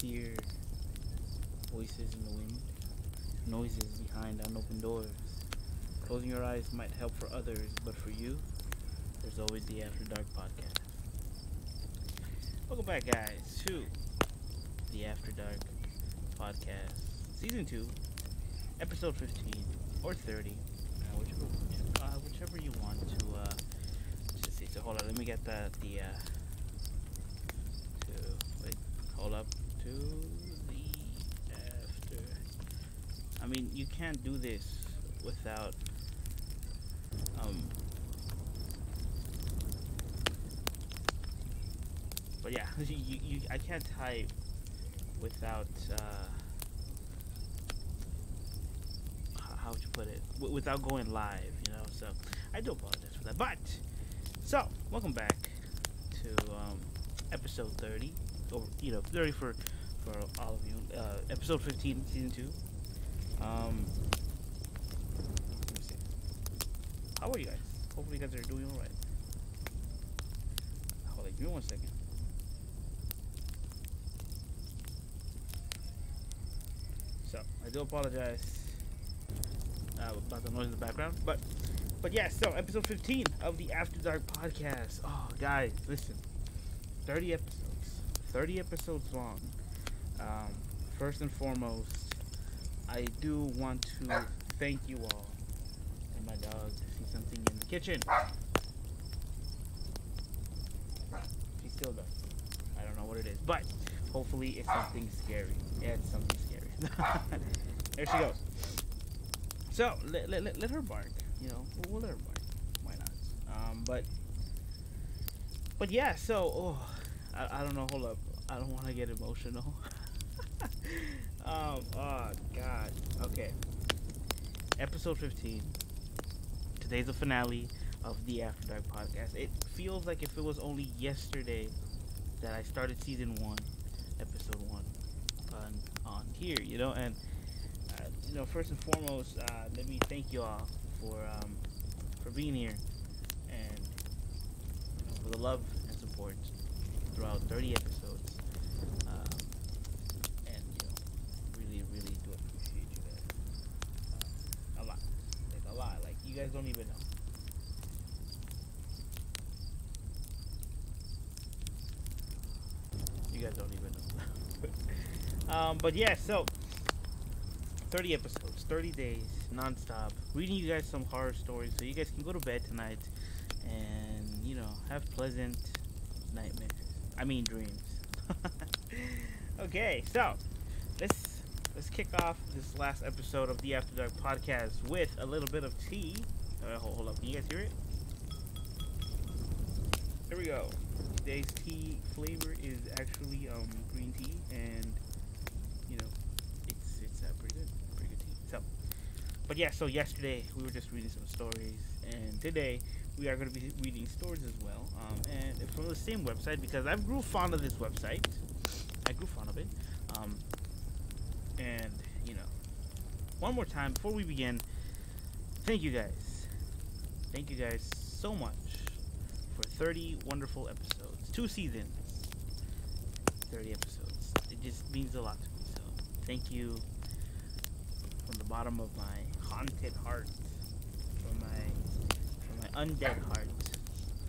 hear voices in the wind, noises behind unopened doors. Closing your eyes might help for others, but for you, there's always the After Dark podcast. Welcome back, guys, to the After Dark podcast, season 2, episode 15 or 30, whichever you want to. Just see. So hold on, let me get hold up to the after. I mean, you can't do this without But yeah, I can't type without how would you put it? Without going live, you know. So I do apologize for that. But so welcome back to episode 30, or 30 for all of you. Episode 15, season 2. Let me see. How are you guys? Hopefully you guys are doing alright. Hold on, give me 1 second. So I do apologize about the noise in the background, but yeah. So episode 15 of the After Dark podcast. Oh, guys, listen, 30 episodes long. First and foremost, I do want to thank you all. And my dog sees something in the kitchen. She still does. I don't know what it is, but hopefully it's something scary. Yeah, it's something scary. There she goes. So let her bark. We'll let her bark. Why not? But yeah. So I don't know. Hold up. I don't want to get emotional. Oh God. Okay. Episode 15. Today's the finale of the After Dark podcast. It feels like if it was only yesterday that I started season 1, episode 1, on here, and first and foremost, let me thank you all for being here and for the love and support throughout 30 episodes, and really do appreciate you guys a lot, like you guys don't even know. You guys don't even know. But yeah, so 30 episodes, 30 days, non-stop, reading you guys some horror stories so you guys can go to bed tonight and, have pleasant dreams. Okay, so let's kick off this last episode of the After Dark podcast with a little bit of tea. Hold up, can you guys hear it? There we go. Today's tea flavor is actually green tea, and it's pretty good tea. So, but yeah, so yesterday we were just reading some stories, and today we are going to be reading stories as well, and from the same website, because I grew fond of this website. I grew fond of it, and one more time before we begin, thank you guys so much for 30 wonderful episodes, 2 seasons, 30 episodes. It just means a lot to me. So thank you from the bottom of my haunted heart, from my undead heart.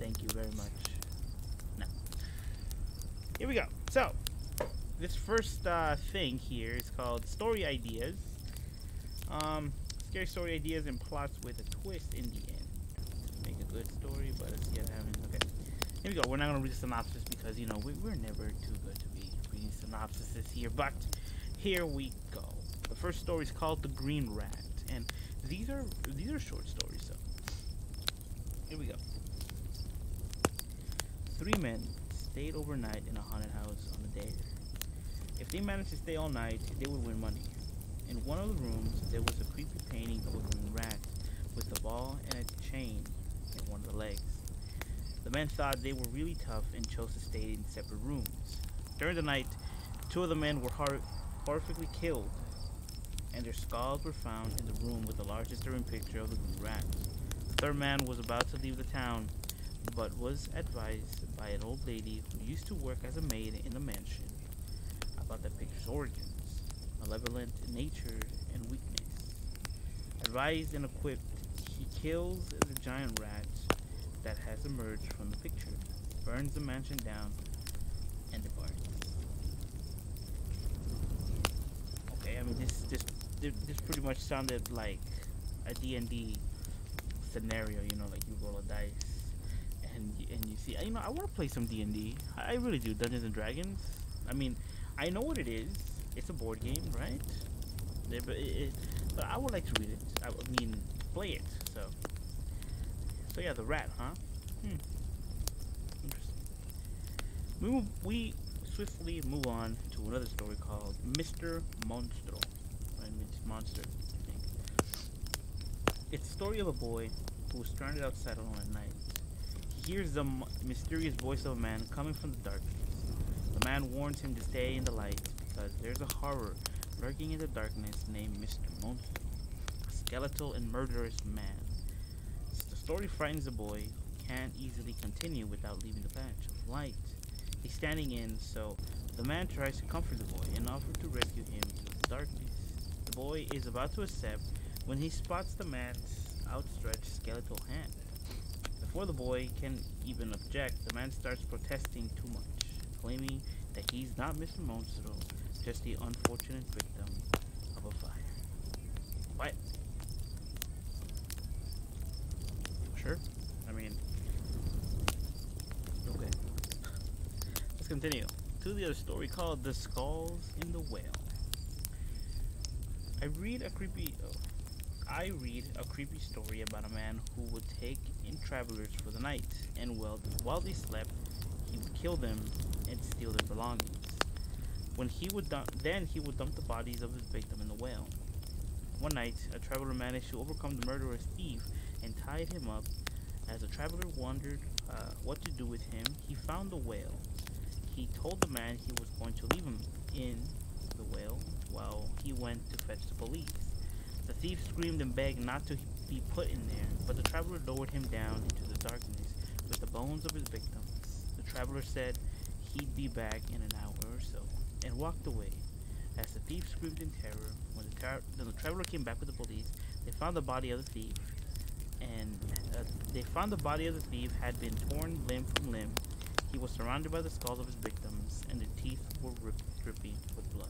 Thank you very much. Now, here we go. So this first thing here is called Story Ideas. Scary story ideas and plots with a twist in the end. Make a good story, but it's yet having. Okay, here we go. We're not gonna read the synopsis because we're never too good to be reading synopsises here. But here we go. The first story is called The Green Rat, and these are short stories. So here we go. 3 men stayed overnight in a haunted house on a dare. If they managed to stay all night, they would win money. In one of the rooms, there was a creepy painting of a green rat with a ball and a chain in one of the legs. The men thought they were really tough and chose to stay in separate rooms. During the night, 2 of the men were horrifically killed, and their skulls were found in the room with the large disturbing picture of the green rat. The 3rd man was about to leave the town, but was advised by an old lady who used to work as a maid in the mansion about the picture organs, malevolent in nature and weakness. Advised and equipped, he kills the giant rat that has emerged from the picture, burns the mansion down, and departs. Okay, I mean this pretty much sounded like a D&D scenario. You know, like you roll a dice and you see. You know, I want to play some D&D. I really do. Dungeons and Dragons. I mean, I know what it is. It's a board game, right? But I would like to read it. I mean, play it. So yeah, the rat, huh? Interesting. We swiftly move on to another story called Mr. Monstro. I mean, it's monster, I think. It's the story of a boy who is stranded outside alone at night. He hears the mysterious voice of a man coming from the darkness. The man warns him to stay in the light because there's a horror lurking in the darkness named Mr. Monstro, a skeletal and murderous man. The story frightens the boy who can't easily continue without leaving the patch of light he's standing in, so the man tries to comfort the boy and offers to rescue him through the darkness. The boy is about to accept when he spots the man's outstretched skeletal hand. Before the boy can even object, the man starts protesting too much, claiming that he's not Mr. Monstro, just the unfortunate victim of a fire. What? Sure. I mean, okay. Let's continue to the other story called The Skulls in the Whale. I read a creepy story about a man who would take in travelers for the night, and while they slept, he would kill them and steal their belongings. When he would dump the bodies of his victim in the whale. One night, a traveler managed to overcome the murderous thief and tied him up. As the traveler wondered what to do with him, he found the whale. He told the man he was going to leave him in the whale while he went to fetch the police. The thief screamed and begged not to be put in there, but the traveler lowered him down into the darkness with the bones of his victims. The traveler said he'd be back in an hour or so, and walked away. As the thief screamed in terror, when the traveler came back with the police, they found the body of the thief, and had been torn limb from limb. He was surrounded by the skulls of his victims, and the teeth were dripping with blood.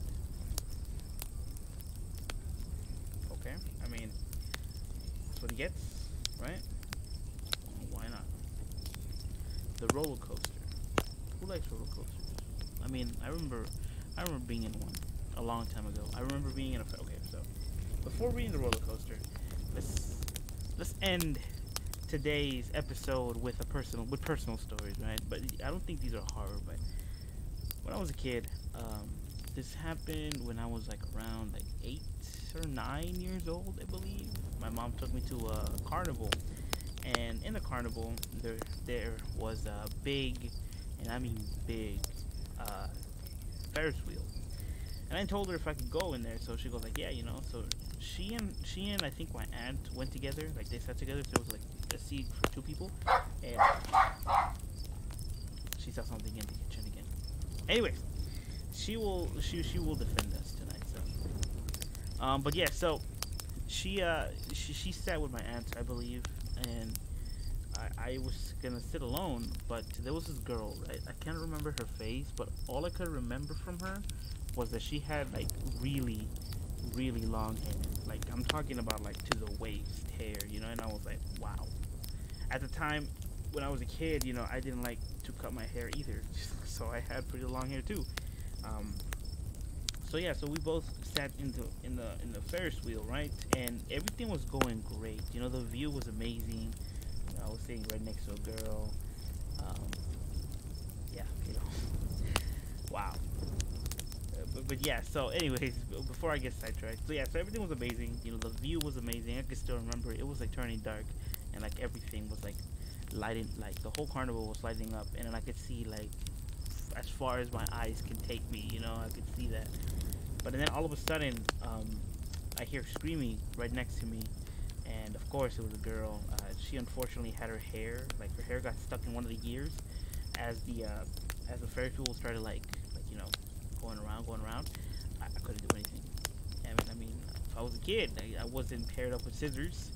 Okay, I mean, that's what he gets, right? Well, why not? The roller coaster. Who likes roller coasters? I mean, I remember being in one a long time ago. I remember being in a. Okay, so before reading the roller coaster, let's end today's episode with personal stories, right? But I don't think these are horror. But when I was a kid, this happened when I was like around like 8 or 9 years old, I believe. My mom took me to a carnival, and in the carnival there was a big, and I mean big, Ferris wheel. And I told her if I could go in there, so she goes like, yeah, you know. So she and I think my aunt went together, like they sat together. So it was like a seat for 2 people, and she saw something in the kitchen again. Anyways, she will defend us tonight. So, but yeah, so she sat with my aunt, I believe, and I was gonna sit alone, but there was this girl, right? I can't remember her face, but all I could remember from her was that she had like really, really long hair. Like I'm talking about like to the waist hair, you know. And I was like, wow. At the time, when I was a kid, you know, I didn't like to cut my hair either, so I had pretty long hair too. So yeah, so we both sat in the Ferris wheel, right? And everything was going great. You know, the view was amazing. You know, I was sitting right next to a girl. Yeah, you know, wow. But yeah, so anyways, before I get sidetracked, so yeah, so everything was amazing. You know, the view was amazing. I can still remember it was like turning dark, and like everything was like lighting, like the whole carnival was lighting up, and then I could see like as far as my eyes can take me. You know, I could see that. But then all of a sudden, I hear screaming right next to me, and of course it was a girl. She unfortunately had her hair got stuck in one of the gears as the Ferris wheel started like you know going around. I couldn't do anything. I mean, if I was a kid, I wasn't paired up with scissors.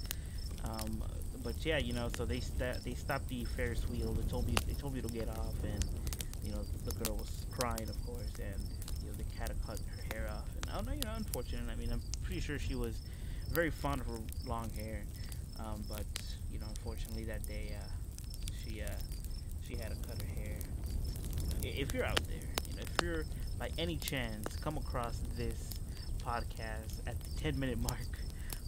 Um, but yeah, so they stopped the Ferris wheel. They told me to get off, and the girl was crying, of course, and the cat had cut her hair off. And oh no, unfortunate. I mean, I'm pretty sure she was very fond of her long hair, but unfortunately that day, she she had to cut her hair. If you're out there, if you're by any chance come across this podcast at the 10-minute mark,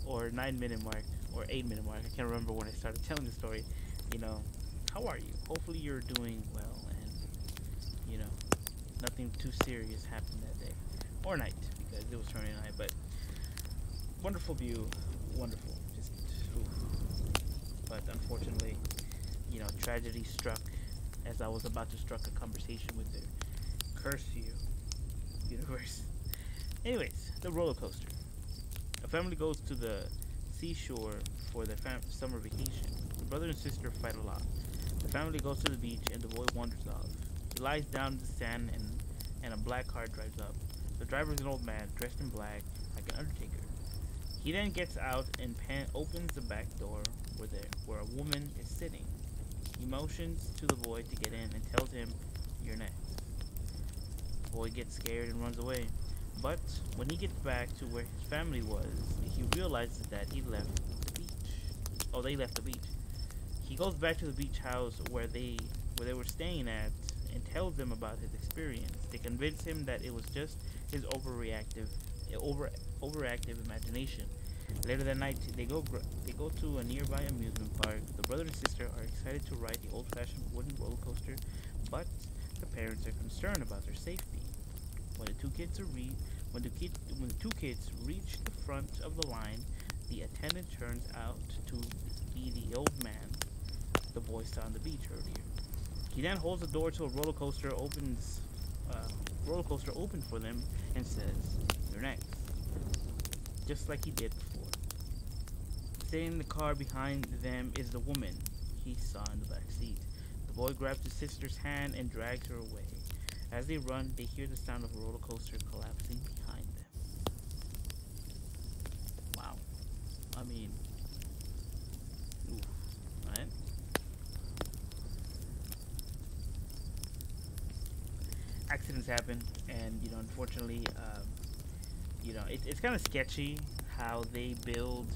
or 9-minute mark, or 8-minute mark, I can't remember when I started telling the story. You know, how are you? Hopefully you're doing well, and nothing too serious happened that day or night, because it was turning night. But wonderful view, wonderful. Just, oof. But unfortunately, tragedy struck as I was about to strike a conversation with the curse you, universe. Anyways, the roller coaster. A family goes to the seashore for their summer vacation. The brother and sister fight a lot. The family goes to the beach and the boy wanders off. He lies down in the sand and a black car drives up. The driver is an old man dressed in black like an undertaker. He then gets out and opens the back door where a woman is sitting. He motions to the boy to get in and tells him, "You're next." The boy gets scared and runs away. But when he gets back to where his family was, he realizes that he left the beach. Oh, they left the beach. He goes back to the beach house where they were staying at and tells them about his experience. They convince him that it was just his overactive imagination. Later that night, they go to a nearby amusement park. The brother and sister are excited to ride the old-fashioned wooden roller coaster, but the parents are concerned about their safety. When the two kids reach the front of the line, the attendant turns out to be the old man the boy saw on the beach earlier. He then holds the door to a roller coaster open for them and says, "You're next," just like he did before. Sitting in the car behind them is the woman he saw in the back seat. The boy grabs his sister's hand and drags her away. As they run, they hear the sound of a roller coaster collapsing behind them. Wow. I mean, oof, right? Accidents happen, and unfortunately, it's kind of sketchy how they build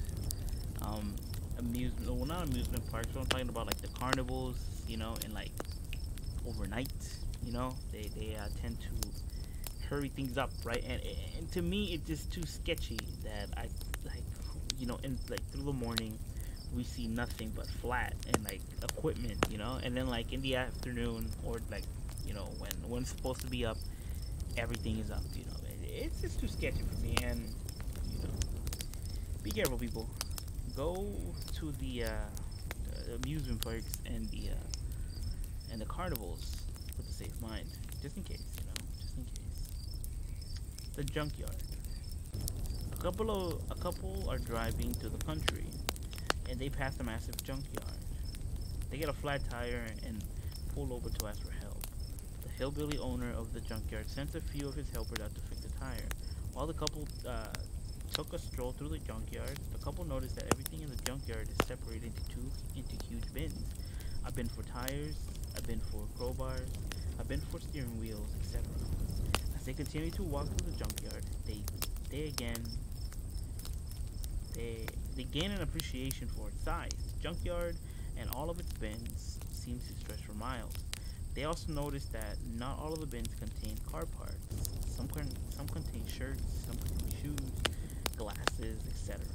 not amusement parks, but I'm talking about like the carnivals, and like overnight. They tend to hurry things up, right? And to me, it's just too sketchy that I like, in like through the morning, we see nothing but flat and like equipment, and then like in the afternoon, or like when it's supposed to be up, everything is up. It's just too sketchy for me. And be careful, people. Go to the amusement parks and the carnivals with a safe mind, just in case, just in case. The junkyard. A couple are driving to the country, and they pass a massive junkyard. They get a flat tire and pull over to ask for help. The hillbilly owner of the junkyard sends a few of his helpers out to fix the tire. While the couple took a stroll through the junkyard, the couple noticed that everything in the junkyard is separated into huge bins. A bin for tires, a bin for crowbars, a bin for steering wheels, etc. As they continue to walk through the junkyard, they gain an appreciation for its size. The junkyard and all of its bins seems to stretch for miles. They also notice that not all of the bins contain car parts. Some contain shirts, some contain shoes, glasses, etc.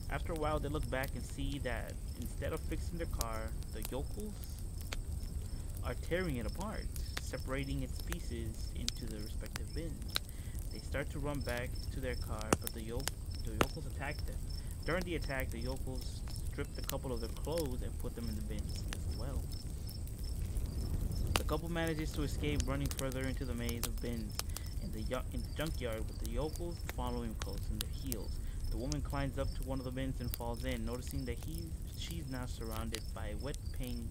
After a while, they look back and see that instead of fixing their car, the yokels are tearing it apart, separating its pieces into the respective bins. They start to run back to their car, but the yokels attack them. During the attack, the yokels stripped a couple of their clothes and put them in the bins as well. The couple manages to escape, running further into the maze of bins in the junkyard, with the yokels following close in their heels. The woman climbs up to one of the bins and falls in, noticing that she's now surrounded by wet ping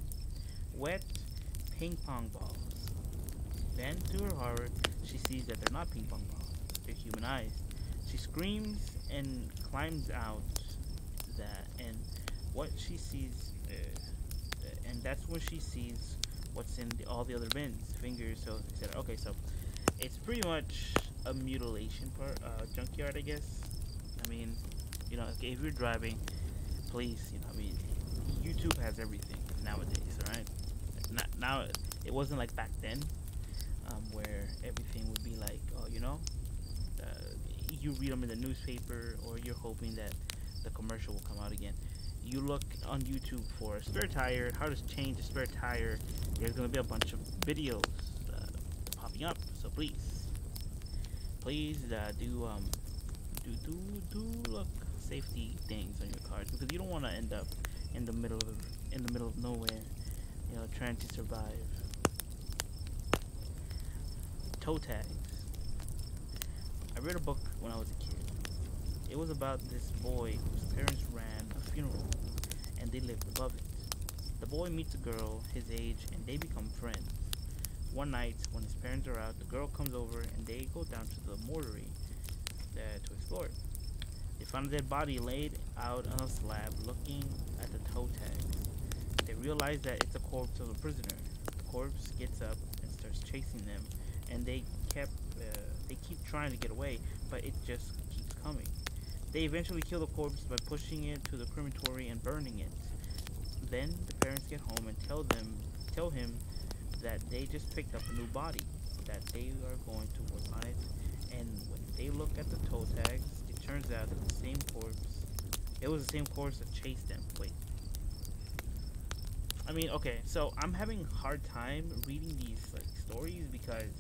pong balls. Then, to her horror, she sees that they're not ping pong balls. their human eyes. She screams and climbs out that, and what she sees, and that's when she sees what's in all the other bins, fingers, so etc. Okay, so it's pretty much a mutilation part, junkyard, I guess. I mean, okay, if you're driving, please, I mean, YouTube has everything nowadays, all right? Not now. It wasn't like back then, where everything would be like, oh, you read them in the newspaper, or you're hoping that the commercial will come out again. You look on YouTube for a spare tire, how to change a spare tire. There's gonna be a bunch of videos popping up. So please, do look safety things on your cars, because you don't want to end up in the middle of nowhere, trying to survive. Toe tags. I read a book when I was a kid. It was about this boy whose parents ran a funeral, and they lived above it. The boy meets a girl his age, and they become friends. One night, when his parents are out, the girl comes over, and they go down to the mortuary to explore it. They find a dead body laid out on a slab, looking at the toe tags. They realize that it's a corpse of a prisoner. The corpse gets up and starts chasing them, and they keep trying to get away, but it just keeps coming. They eventually kill the corpse by pushing it to the crematory and burning it. Then the parents get home and tell him that they just picked up a new body, that they are going to work on it. And when they look at the toe tags, it turns out that it was the same corpse that chased them. Wait. I mean, okay, so I'm having a hard time reading these stories, because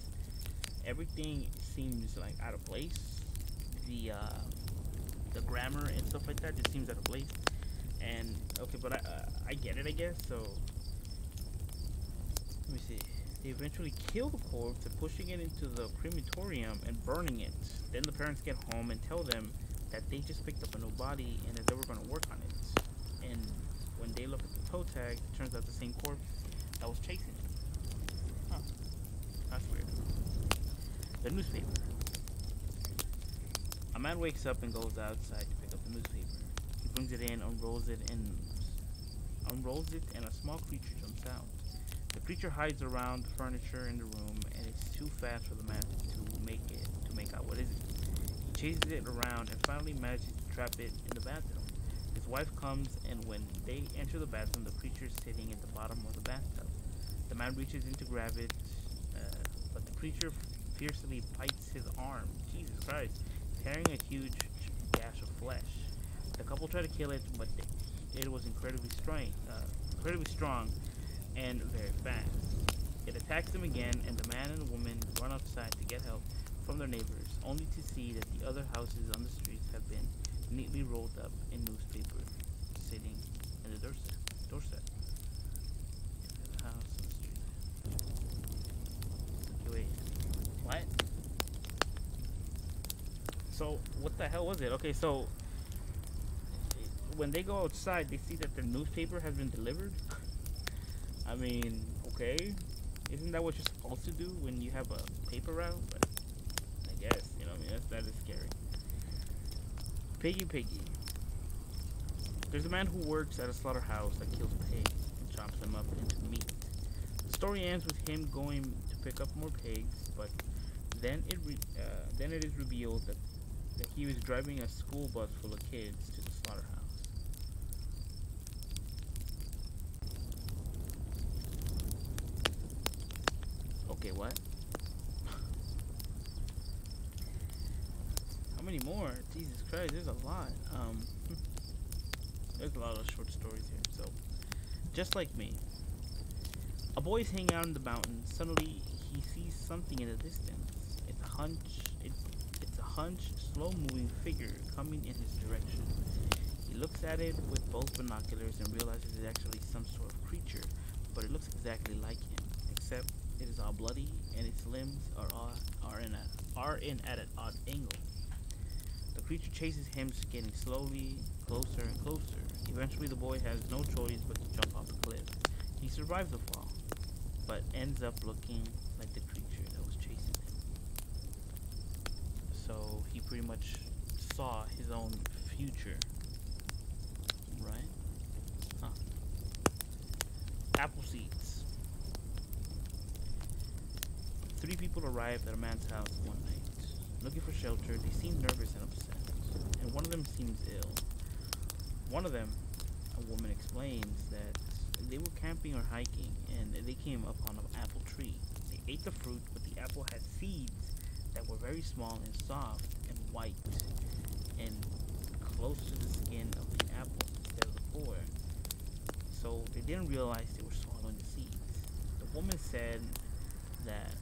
everything seems like out of place. The grammar and stuff like that just seems out of place. And okay, but I get it, I guess. So let me see. They eventually kill the corpse by pushing it into the crematorium and burning it. Then the parents get home and tell them that they just picked up a new body and that they were going to work on it. And when they look at the toe tag, it turns out the same corpse that was chasing them. Huh. That's weird. The newspaper. A man wakes up and goes outside to pick up the newspaper. He brings it in, unrolls it, and a small creature jumps out. The creature hides around the furniture in the room, and it's too fast for the man to make out what is it. He chases it around and finally manages to trap it in the bathroom. His wife comes, and when they enter the bathroom, the creature is sitting at the bottom of the bathtub. The man reaches in to grab it, but the creature fiercely bites his arm. Jesus Christ, tearing a huge gash of flesh. The couple try to kill it, but it was incredibly strong and very fast. It attacks them again, and the man and the woman run outside to get help from their neighbors, only to see that the other houses on the streets have been neatly rolled up in newspaper, sitting in the doorstep. The house on the street. Okay, wait. What? So, what the hell was it? Okay, so when they go outside, they see that their newspaper has been delivered. I mean, okay, isn't that what you're supposed to do when you have a paper route? But I guess, I mean, that is scary. Piggy. There's a man who works at a slaughterhouse that kills pigs and chops them up into meat. The story ends with him going to pick up more pigs, but then it is revealed that he was driving a school bus full of kids to the slaughterhouse. Okay, what? How many more? Jesus Christ, there's a lot. There's a lot of short stories here. So, just like me, a boy is hanging out in the mountains. Suddenly, he sees something in the distance. It's a hunched, slow-moving figure coming in his direction. He looks at it with both binoculars and realizes it's actually some sort of creature, but it looks exactly like him, except it is all bloody and its limbs are in at an odd angle. The creature chases him, getting slowly closer and closer. Eventually, the boy has no choice but to jump off the cliff. He survives the fall, but ends up looking like the creature that was chasing him. So, he pretty much saw his own future, right? Huh. Apple seeds. Three people arrived at a man's house one night. Looking for shelter, they seemed nervous and upset, and one of them seems ill. One of them, a woman, explains that they were camping or hiking, and they came upon an apple tree. They ate the fruit, but the apple had seeds that were very small and soft and white, and close to the skin of the apple instead of the core. So they didn't realize they were swallowing the seeds. The woman said that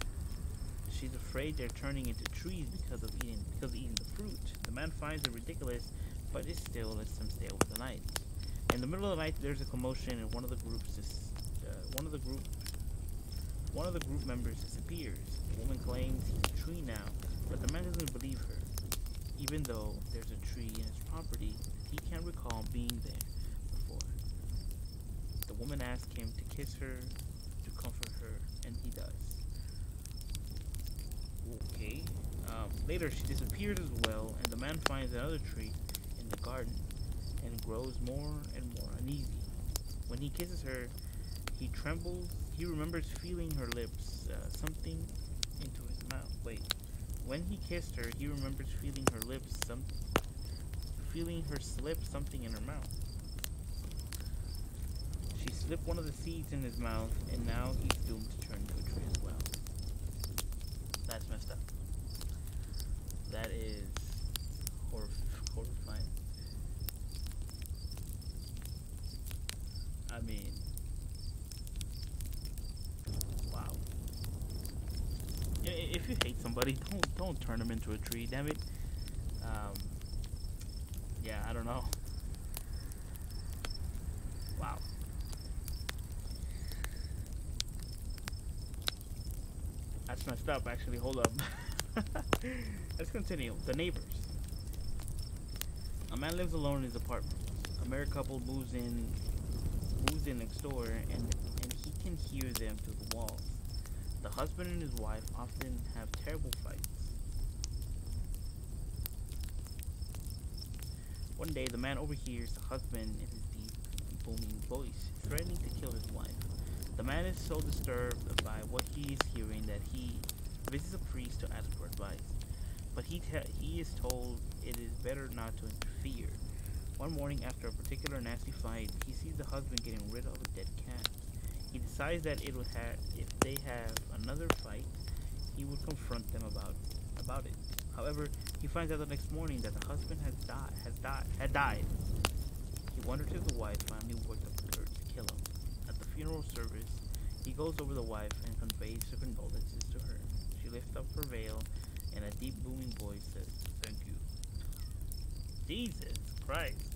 she's afraid they're turning into trees because of eating the fruit. The man finds it ridiculous, but it still lets them stay over the night. In the middle of the night, there's a commotion, and one of the group members disappears. The woman claims he's a tree now, but the man doesn't believe her, even though there's a tree in his property he can't recall being there before. The woman asks him to kiss her to comfort her, and he does. Okay. Later, she disappears as well, and the man finds another tree in the garden and grows more and more uneasy. When he kisses her, he trembles. He remembers feeling her lips, something into his mouth. Wait. When he kissed her, he remembers feeling her lips, feeling her slip something in her mouth. She slipped one of the seeds in his mouth, and now he's doomed to turn into a tree as well. That's messed up. That is horrifying. I mean, wow. If you hate somebody, don't turn them into a tree. Damn it. Yeah, I don't know. Wow. That's messed up. Actually, hold up. Let's continue. The neighbors. A man lives alone in his apartment. A married couple moves in next door, and he can hear them through the walls. The husband and his wife often have terrible fights. One day, the man overhears the husband in his deep, booming voice, threatening to kill his wife. The man is so disturbed by what he is hearing that he visits a priest to ask for advice. But he is told it is better not to interfere. One morning, after a particular nasty fight, he sees the husband getting rid of a dead cat. He decides that if they have another fight, he would confront them about it. However, he finds out the next morning that the husband had died. He wonders if the wife finally worked up the courage to kill him. At the funeral service, he goes over the wife and conveys her condolences to her. She lifts up her veil, and a deep booming voice says, "Thank you." Jesus Christ.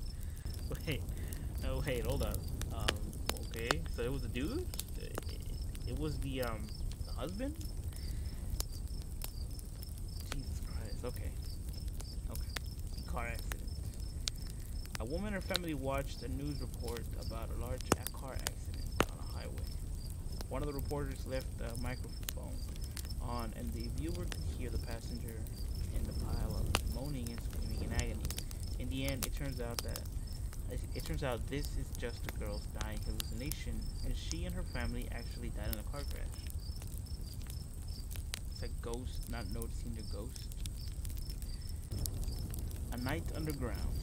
Wait, hold up. Okay, so it was a dude? It was the husband? Jesus Christ, okay. Car accident. A woman and her family watched a news report about a large car accident on a highway. One of the reporters left a microphone on, and the viewer could hear the passenger in the pile of moaning and screaming in agony. In the end, it turns out this is just a girl's dying hallucination, and she and her family actually died in a car crash. It's a ghost not noticing the ghost. A night underground.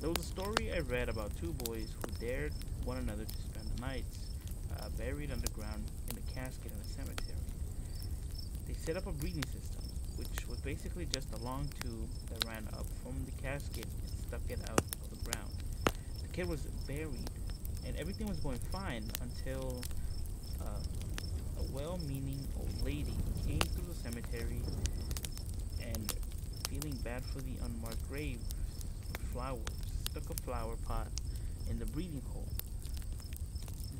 There was a story I read about two boys who dared one another to spend the night buried underground in a casket in a cemetery. They set up a breathing system, which was basically just a long tube that ran up from the casket and stuck it out of the ground. The kid was buried, and everything was going fine until a well-meaning old lady came through the cemetery and, feeling bad for the unmarked grave with flowers, stuck a flower pot in the breathing hole,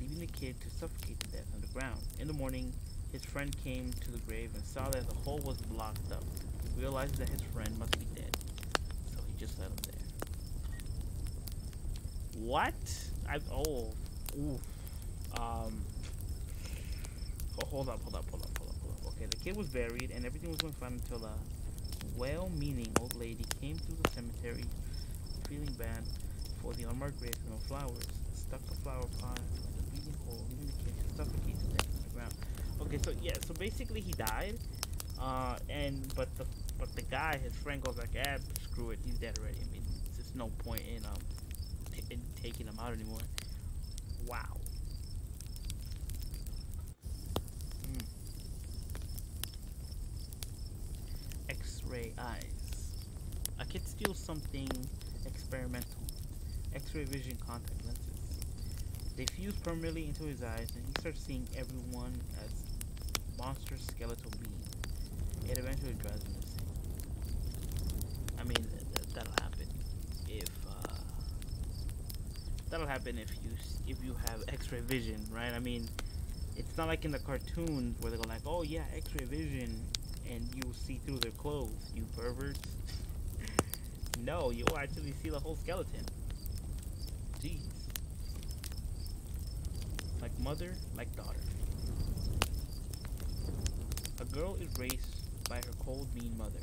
leaving the kid to suffocate to death underground. In the morning, his friend came to the grave and saw that the hole was blocked up. He realized that his friend must be dead, so he just let him there. What? Hold up. Okay, the kid was buried and everything was going fine until well-meaning old lady came through the cemetery feeling bad for the unmarked grave with no flowers, stuck a flower pot in the bleeding hole, leaving the kid to suffocate to death on the ground. Okay, so yeah, so basically he died, and but the guy, his friend, goes like, ah, screw it, he's dead already. I mean, there's no point in taking him out anymore. Wow. Mm. X-ray eyes. A kid steals something experimental. X-ray vision contact lenses. They fuse permanently into his eyes, and he starts seeing everyone as monstrous skeletal beings. It eventually drives him insane. I mean, that'll happen if if you have X-ray vision, right? I mean, it's not like in the cartoons where they go like, "Oh yeah, X-ray vision," and you see through their clothes, you perverts. No, you'll actually see the whole skeleton. Jeez. Like mother, like daughter. A girl is raised by her cold, mean mother.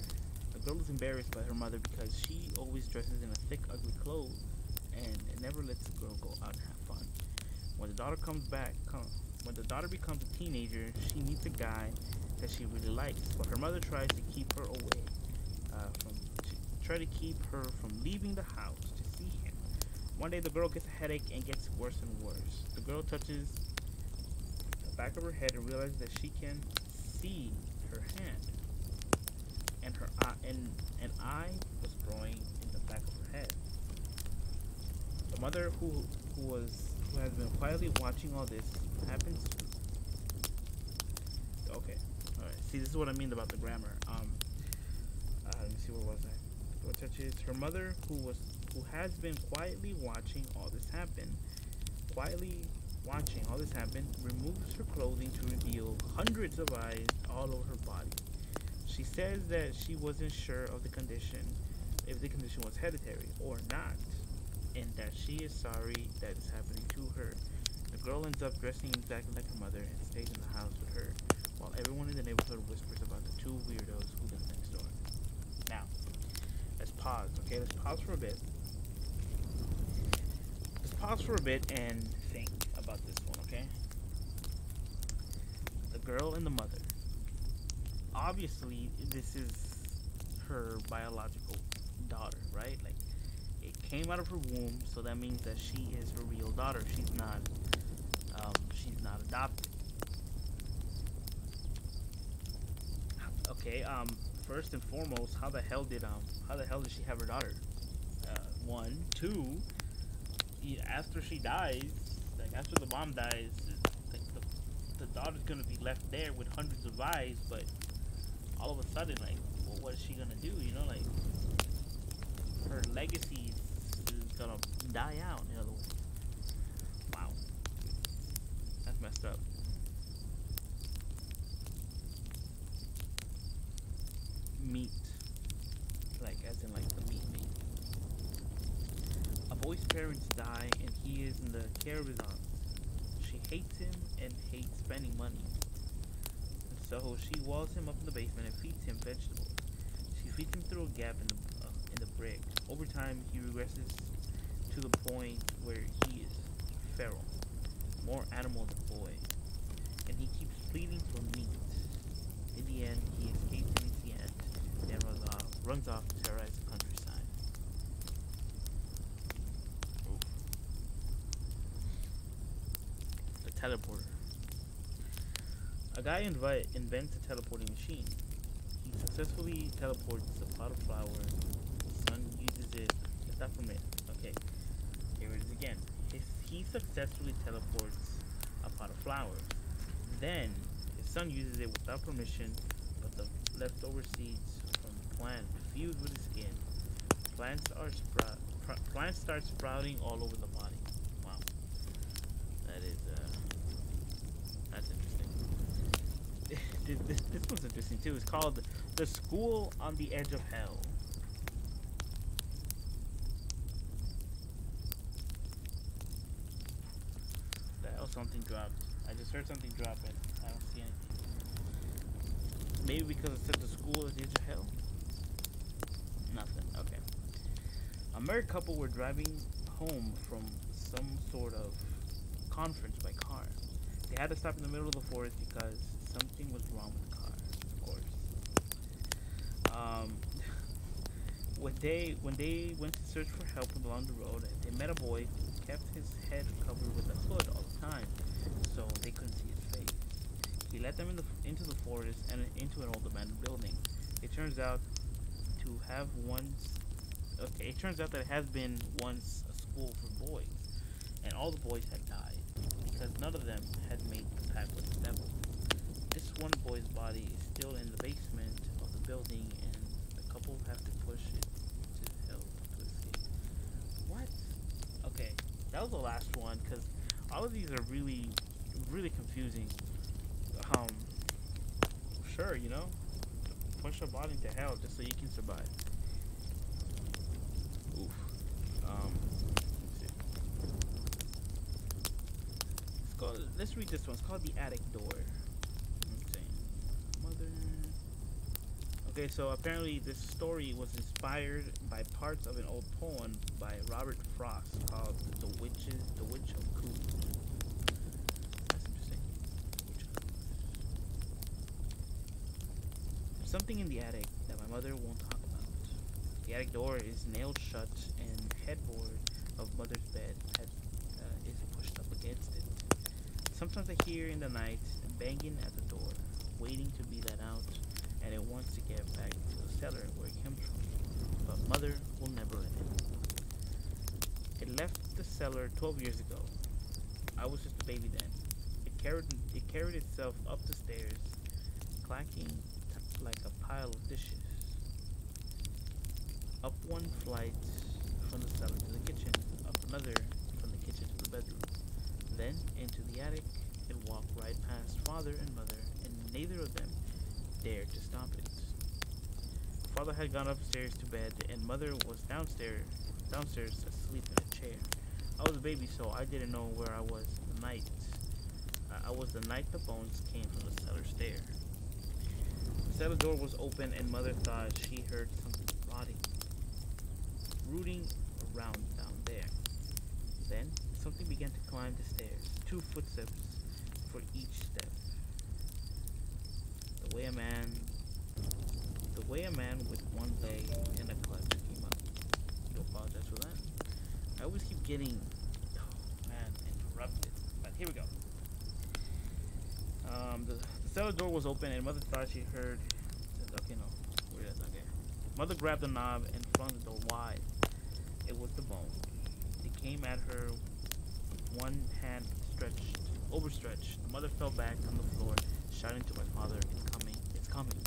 The girl is embarrassed by her mother because she always dresses in a thick, ugly clothes and never lets the girl go out and have fun. When the daughter when the daughter becomes a teenager, she meets a guy that she really likes, but her mother tries to keep her away to keep her from leaving the house to see him. One day, the girl gets a headache and gets worse and worse. The girl touches the back of her head and realizes that she can see her hand, and her eye, and an eye was growing in the back of her head. The mother, who has been quietly watching all this, happens. Okay, all right. See, this is what I mean about the grammar. Let me see, where was I? What touches her mother, who has been quietly watching all this happen, removes her clothing to reveal hundreds of eyes all over her body. She says that she wasn't sure of the condition, if the condition was hereditary or not, and that she is sorry that it's happening to her. The girl ends up dressing exactly like her mother and stays in the house with her, while everyone in the neighborhood whispers about the two weirdos who live next door. Now, let's pause, okay? Let's pause for a bit. And think about this one, okay? The girl and the mother. Obviously, this is her biological daughter, right? Like, it came out of her womb, so that means that she is her real daughter. She's not adopted. Okay, first and foremost, how the hell did she have her daughter? One, two, after she dies, like after the mom dies, like the daughter's gonna be left there with hundreds of eyes, but all of a sudden, like, well, what is she gonna do? You know, like, her legacy is gonna die out. In other words, wow, that's messed up. Meat, like as in like the meat. A boy's parents die and he is in the care of his aunt. She hates him and hates spending money. And so she walls him up in the basement and feeds him vegetables. She feeds him through a gap in the brick. Over time, he regresses to the point where he is feral, more animal than boy, and he keeps pleading for meat. In the end, he escapes Louisiana and runs off to terrorize the countryside. Oof. The teleporter. A guy invents a teleporting machine. He successfully teleports a pot of flour. The son uses it without permission. Okay, here it is again. He successfully teleports a pot of flour. Then his son uses it without permission, but the leftover seeds from the plant fuse with his skin. Plants start sprouting all over the body. Wow, that's interesting. This one's interesting too. It's called The School on the Edge of Hell. The hell, something dropped. I just heard something drop and I don't see anything. Maybe because it said the school at the edge of hell? A married couple were driving home from some sort of conference by car. They had to stop in the middle of the forest because something was wrong with the car, of course. Um, when they went to search for help along the road, they met a boy who kept his head covered with a hood all the time, so they couldn't see his face. He led them into the forest and into an old abandoned building. It turns out to have once. Okay, it turns out that it has been once a school for boys, and all the boys had died because none of them had made the pact with the devil. This one boy's body is still in the basement of the building, and the couple have to push it to hell to escape. What? Okay, that was the last one because all of these are really, really confusing. Um, sure, push your body to hell just so you can survive. Oof. Let's see. Let's read this one. It's called The Attic Door. Let's see. Mother. Okay, so apparently this story was inspired by parts of an old poem by Robert Frost called The Witch of Coo. That's interesting. There's something in the attic that my mother won't talk about. The attic door is nailed shut, and headboard of mother's bed is pushed up against it. Sometimes I hear in the night banging at the door, waiting to be let out, and it wants to get back to the cellar where it comes from. But mother will never let it. It left the cellar 12 years ago. I was just a baby then. It carried itself up the stairs, clacking like a pile of dishes. Up one flight from the cellar to the kitchen, up another from the kitchen to the bedroom. Then into the attic. It walked right past father and mother, and neither of them dared to stop it. Father had gone upstairs to bed, and mother was downstairs asleep in a chair. I was a baby, so I didn't know where I was the night. I was the night the bones came from the cellar stair. The cellar door was open, and mother thought she heard something rooting around down there. Then something began to climb the stairs, 2 footsteps for each step. The way a man with one leg and a clutch came up. I do apologize for that. I always keep getting, interrupted. But here we go. The cellar door was open, and mother thought she heard. Okay, no, where is it? Okay. Mother grabbed the knob and flung the door wide. It was the bone. It came at her with one hand overstretched. The mother fell back on the floor, shouting to my father, it's coming.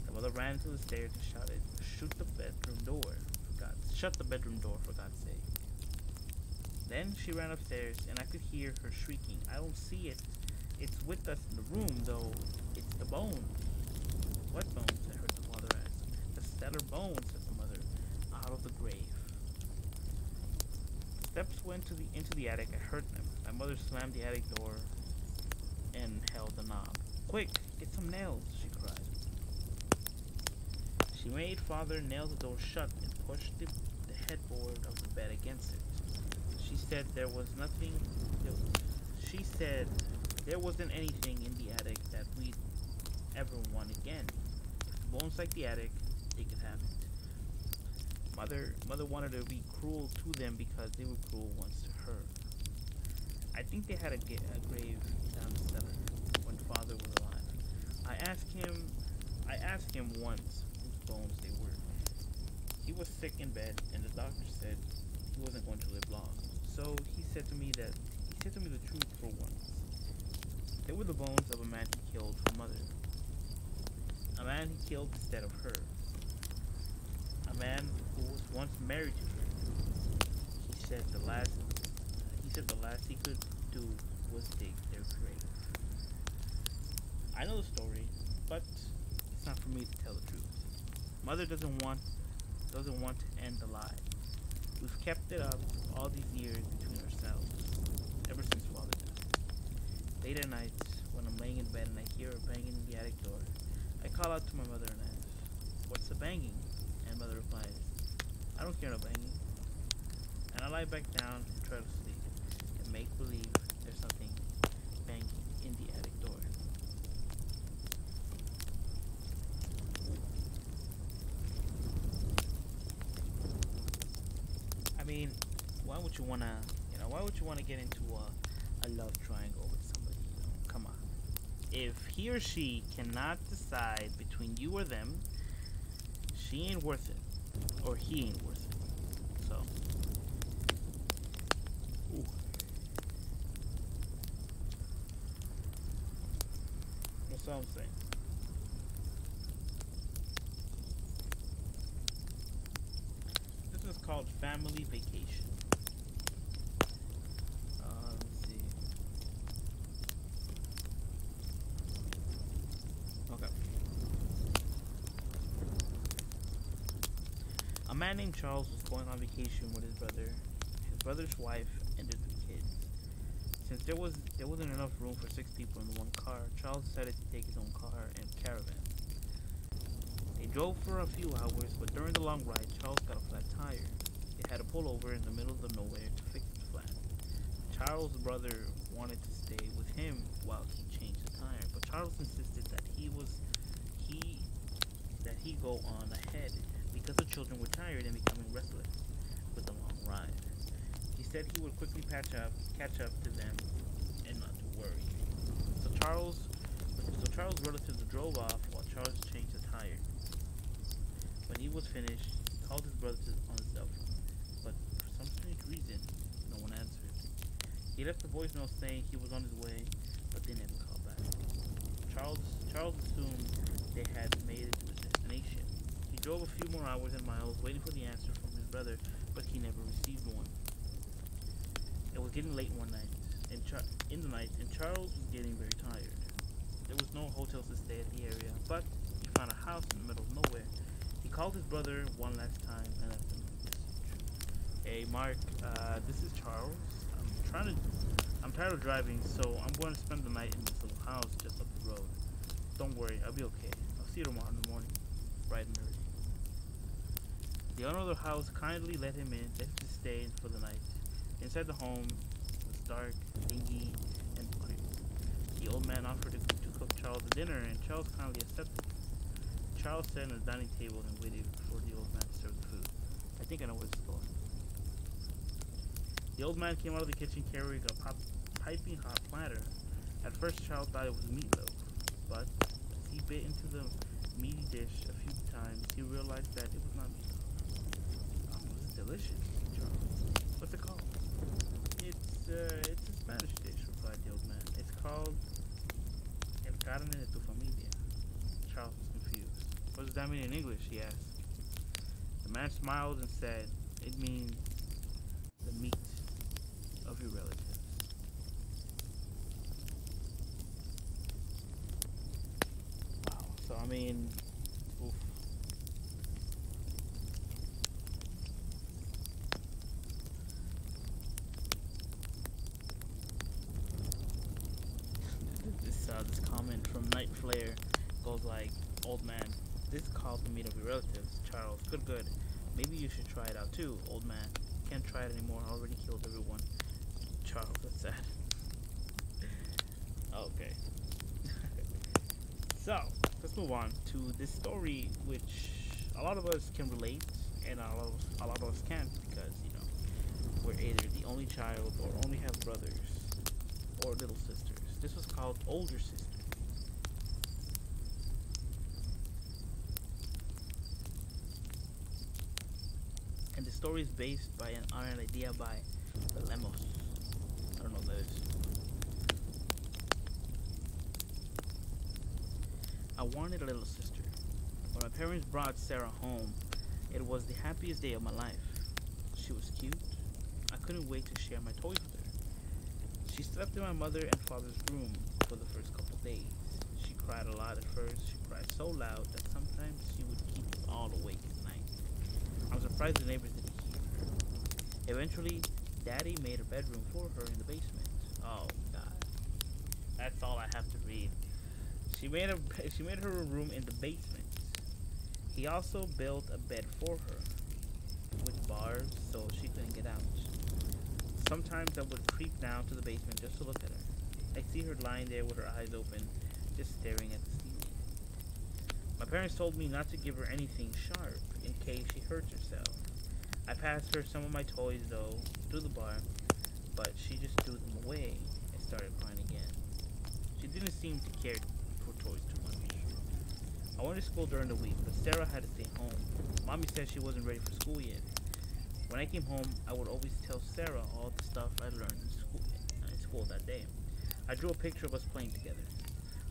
The mother ran to the stairs and shouted, shut the bedroom door, for God's sake. Then she ran upstairs, and I could hear her shrieking, I don't see it. It's with us in the room, though. It's the bones. What bones? I heard the father ask. The cellar bones, said the mother, out of the grave. Steps went into the attic. I heard them. My mother slammed the attic door and held the knob. Quick, get some nails, she cried. She made father nail the door shut and pushed the headboard of the bed against it. She said there wasn't anything in the attic that we'd ever want again. If the bones like the attic, they could have it. Mother wanted to be cruel to them because they were cruel once to her. I think they had a grave down the cellar when father was alive. I asked him once whose bones they were. He was sick in bed, and the doctor said he wasn't going to live long. So he said to me the truth for once. They were the bones of a man he killed for mother. A man he killed instead of her. A man who was once married to her. He said the last he could do was dig their grave. I know the story, but it's not for me to tell the truth. Mother doesn't want to end the lie. We've kept it up all these years between ourselves, ever since father died. Late at night, when I'm laying in bed and I hear a banging in the attic door, I call out to my mother and ask, "What's the banging?" And mother replies, I don't care no banging. And I lie back down and try to sleep and make believe there's something banging in the attic door. I mean, why would you wanna, why would you wanna get into a love triangle with somebody? Come on. If he or she cannot decide between you or them, she ain't worth it, or he ain't worth it. So, ooh. That's all I'm saying. This is called Family Vacation. Let's see. Okay. A man named Charles was going on vacation with his brother, his brother's wife, and their 3 kids. Since there wasn't enough room for 6 people in one car, Charles decided to take his own car and caravan. They drove for a few hours, but during the long ride, Charles got a flat tire. They had to pull over in the middle of nowhere to fix the flat. Charles' brother wanted to stay with him while he changed the tire, but Charles insisted that he go on ahead because the children were tired and becoming restless with the long ride. He said he would quickly catch up to them and not to worry. So Charles' relatives drove off while Charles changed the tire. When he was finished, he called his brother on his cell phone, but for some strange reason, no one answered. He left a voicemail saying he was on his way, but they never called back. Charles assumed they had made it to his destination. He drove a few more hours and miles waiting for the answer from his brother, but he never received one. It was getting late one night, and Charles was getting very tired. There was no hotels to stay at the area, but he found a house in the middle of nowhere. He called his brother one last time and left him a message. Hey Mark, this is Charles. I'm tired of driving, so I'm going to spend the night in this little house just up the road. Don't worry, I'll be okay. I'll see you tomorrow in the morning, bright and early. The owner of the house kindly let him to stay for the night. Inside the home was dark, dingy, and clear. The old man offered to cook Charles a dinner, and Charles kindly accepted. Charles sat at the dining table and waited for the old man to serve the food. I think I know where this is going. The old man came out of the kitchen carrying a piping hot platter. At first, Charles thought it was meatloaf, but as he bit into the meaty dish a few times, he realized that it was not meatloaf. Oh, this is delicious, Charles. What's it called? It's a Spanish dish, replied the old man. It's called El carne de tu familia. Charles was confused. What does that mean in English? He asked. The man smiled and said, it means the meat of your relatives. Wow. So, I mean, oof. This comment from Night Flare goes like, old man, this is called the meat of your relatives. Charles, good. Maybe you should try it out too, old man. Can't try it anymore, already killed everyone. Charles, that's sad. Okay. So, let's move on to this story, which a lot of us can relate, and a lot of us can't, because, we're either the only child, or only have brothers, or little sisters. This was called Older Sister. And the story is based on an idea by Lemos. I don't know what that is. I wanted a little sister. When my parents brought Sarah home, it was the happiest day of my life. She was cute. I couldn't wait to share my toys with her. She slept in my mother and father's room for the first couple days. She cried a lot at first. She cried so loud that sometimes she would keep us all awake at night. I'm surprised the neighbors didn't hear her. Eventually, Daddy made a bedroom for her in the basement. Oh God, that's all I have to read. She made her a room in the basement. He also built a bed for her, which bars so she couldn't get out. Sometimes I would creep down to the basement just to look at her. I see her lying there with her eyes open, just staring at the ceiling. My parents told me not to give her anything sharp in case she hurts herself. I passed her some of my toys though through the bar, but she just threw them away and started crying again. She didn't seem to care for toys too much. I went to school during the week, but Sarah had to stay home. Mommy said she wasn't ready for school yet. When I came home, I would always tell Sarah all the stuff I learned in school that day. I drew a picture of us playing together.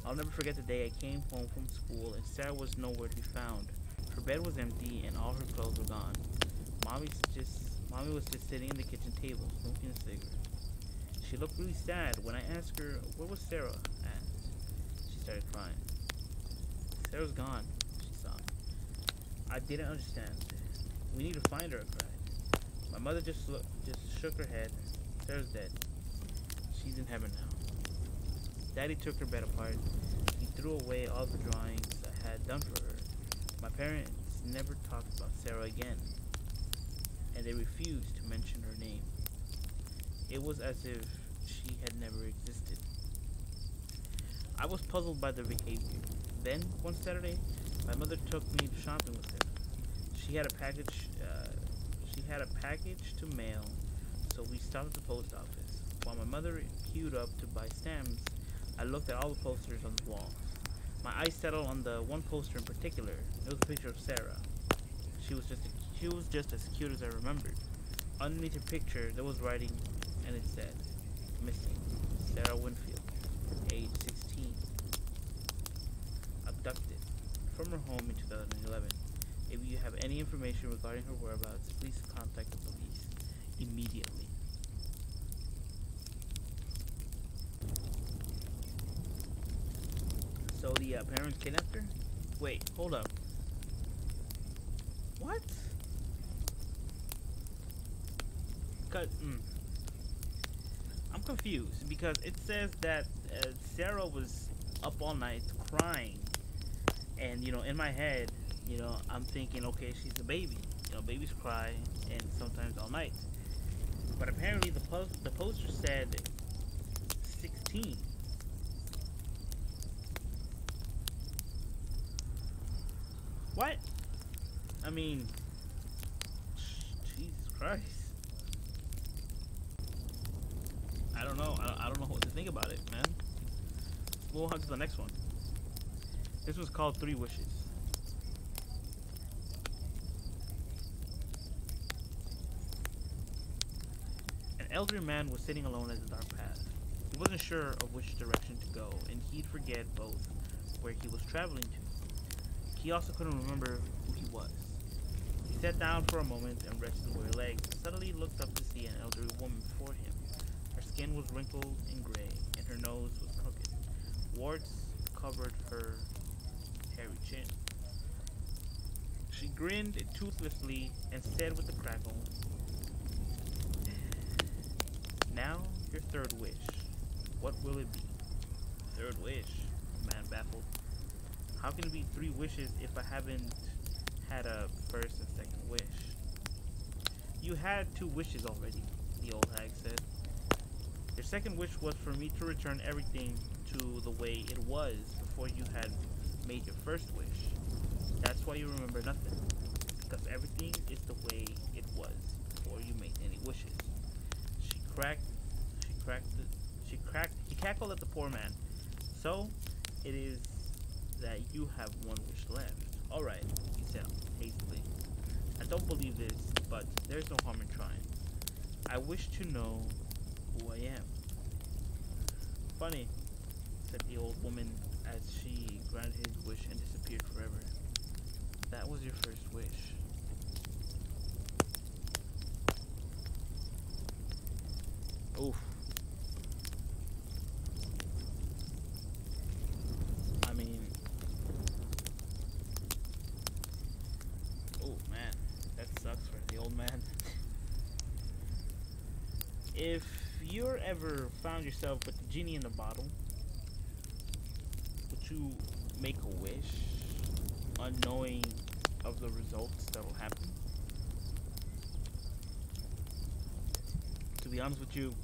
I'll never forget the day I came home from school and Sarah was nowhere to be found. Her bed was empty and all her clothes were gone. Mommy was just sitting in the kitchen table, smoking a cigarette. She looked really sad. When I asked her, where was Sarah at? She started crying. Sarah's gone, she sobbed. I didn't understand. We need to find her, I cried. My mother just shook her head. Sarah's dead. She's in heaven now. Daddy took her bed apart. He threw away all the drawings I had done for her. My parents never talked about Sarah again, and they refused to mention her name. It was as if she had never existed. I was puzzled by their behavior. Then, one Saturday, my mother took me shopping with her. She had a package to mail, so we stopped at the post office. While my mother queued up to buy stamps, I looked at all the posters on the walls. My eyes settled on the one poster in particular. It was a picture of Sarah. She was just as cute as I remembered. Underneath her picture, there was writing, and it said, "Missing, Sarah Winfield, age 16, abducted from her home in 2011. If you have any information regarding her whereabouts, please contact the police immediately." So the parents kidnapped her? Wait, hold up. What? I'm confused because it says that Sarah was up all night crying, and in my head, I'm thinking, okay, she's a baby. Babies cry, and sometimes all night. But apparently, the poster said 16. What? I mean, Jesus Christ. I don't know. I don't know what to think about it, man. Let's move on to the next one. This was called 3 Wishes. An elderly man was sitting alone at the dark path. He wasn't sure of which direction to go, and he'd forget both where he was traveling to. He also couldn't remember who he was. He sat down for a moment and rested his weary legs. Suddenly he looked up to see an elderly woman before him. Her skin was wrinkled and gray, and her nose was crooked. Warts covered her hairy chin. She grinned toothlessly and said with a crackle, "Now, your 3rd wish. What will it be?" 3rd wish? The man baffled. How can it be 3 wishes if I haven't had a 1st and 2nd wish? You had 2 wishes already, the old hag said. Your 2nd wish was for me to return everything to the way it was before you had made your 1st wish. That's why you remember nothing, because everything is the way it was before you made any wishes. He cackled at the poor man. So, it is that you have 1 wish left. Alright, he said hastily. I don't believe this, but there's no harm in trying. I wish to know who I am. Funny, said the old woman as she granted his wish and disappeared forever. That was your 1st wish. Oof. If you're ever found yourself with the genie in the bottle, would you make a wish unknowing of the results that will happen? To be honest with you,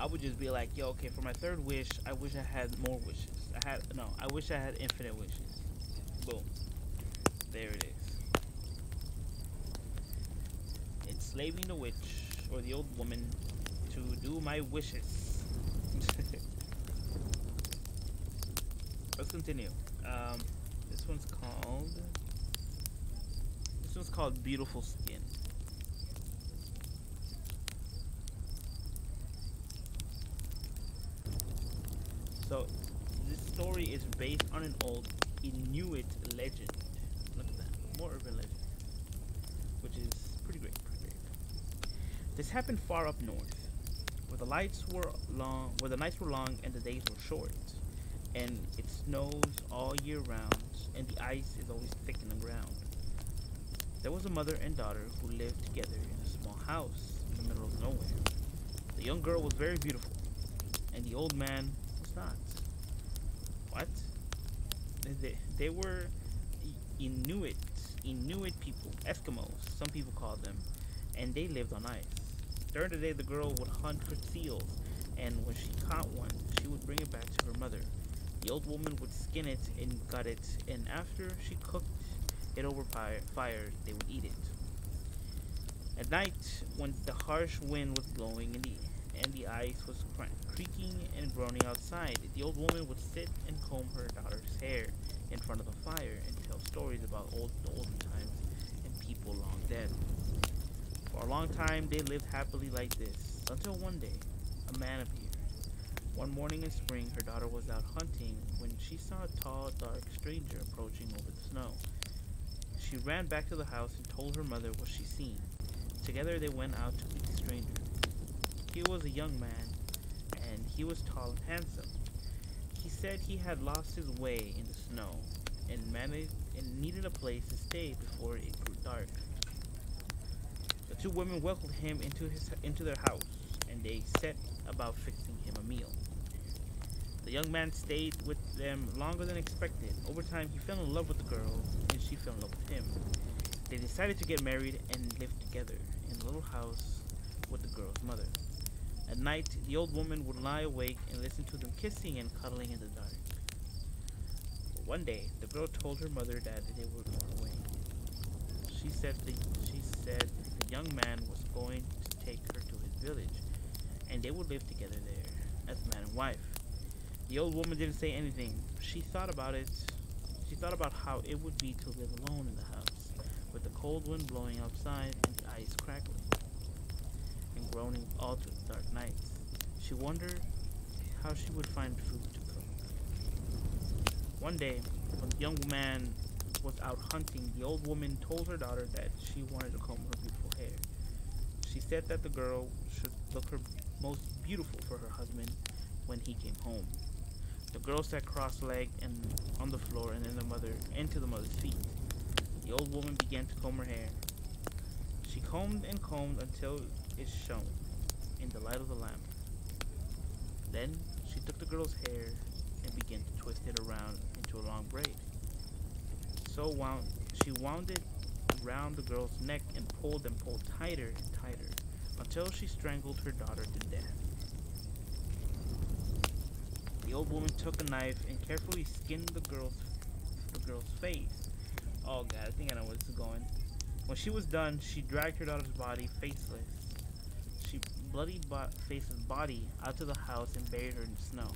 I would just be like, yo, okay, for my third wish, I wish I had more wishes. I wish I had infinite wishes. Boom. There it is. Enslaving the witch, or the old woman, to do my wishes. Let's continue. This one's called... This one's called Beautiful Skin. So, this story is based on an old Inuit legend. Look at that. More urban legend. Which is pretty great, This happened far up north, where the nights were long and the days were short, and it snows all year round, and the ice is always thick in the ground. There was a mother and daughter who lived together in a small house in the middle of nowhere. The young girl was very beautiful, and the old man was not. What? They were Inuit people, Eskimos, some people call them, and they lived on ice. During the day, the girl would hunt for seals, and when she caught one, she would bring it back to her mother. The old woman would skin it and gut it, and after she cooked it over fire, they would eat it. At night, when the harsh wind was blowing and the ice was creaking and groaning outside, the old woman would sit and comb her daughter's hair in front of the fire and tell stories about olden times and people long dead. For a long time, they lived happily like this, until one day, a man appeared. One morning in spring, her daughter was out hunting when she saw a tall, dark stranger approaching over the snow. She ran back to the house and told her mother what she'd seen. Together they went out to meet the stranger. He was a young man, and he was tall and handsome. He said he had lost his way in the snow and needed a place to stay before it grew dark. The two women welcomed him into their house, and they set about fixing him a meal. The young man stayed with them longer than expected. Over time, he fell in love with the girl, and she fell in love with him. They decided to get married and live together in a little house with the girl's mother. At night, the old woman would lie awake and listen to them kissing and cuddling in the dark. One day, the girl told her mother that they were going away. She said the young man was going to take her to his village, and they would live together there as man and wife. The old woman didn't say anything. She thought about it. She thought about how it would be to live alone in the house, with the cold wind blowing outside and the ice crackling and groaning all through the dark nights. She wondered how she would find food to cook. One day, when the young man was out hunting, the old woman told her daughter that she wanted to comb her beautiful hair. She said that the girl should look her most beautiful for her husband when he came home. The girl sat cross-legged and on the floor and into the mother's feet. The old woman began to comb her hair. She combed and combed until it shone in the light of the lamp. Then she took the girl's hair and began to twist it around into a long braid. She wound it around the girl's neck and pulled tighter and tighter until she strangled her daughter to death. The old woman took a knife and carefully skinned the girl's face. Oh God, I think I know where this is going. When she was done, she dragged her daughter's body faceless. She bloodied faceless body out to the house and buried her in the snow.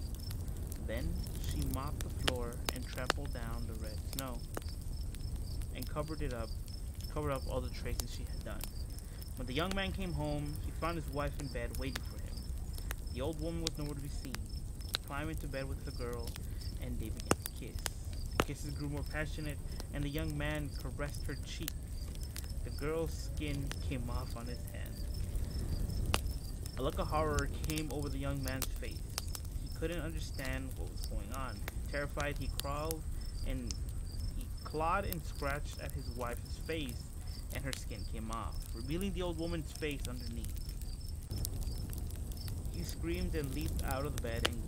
Then she mopped the floor and trampled down the red snow and covered up all the traces she had done. When the young man came home, he found his wife in bed waiting for him. The old woman was nowhere to be seen. He climbed into bed with the girl, and they began to kiss. The kisses grew more passionate, and the young man caressed her cheeks. The girl's skin came off on his hand. A look of horror came over the young man's face. He couldn't understand what was going on. Terrified, he clawed and scratched at his wife's face, and her skin came off, revealing the old woman's face underneath. He screamed and leaped out of the bed, and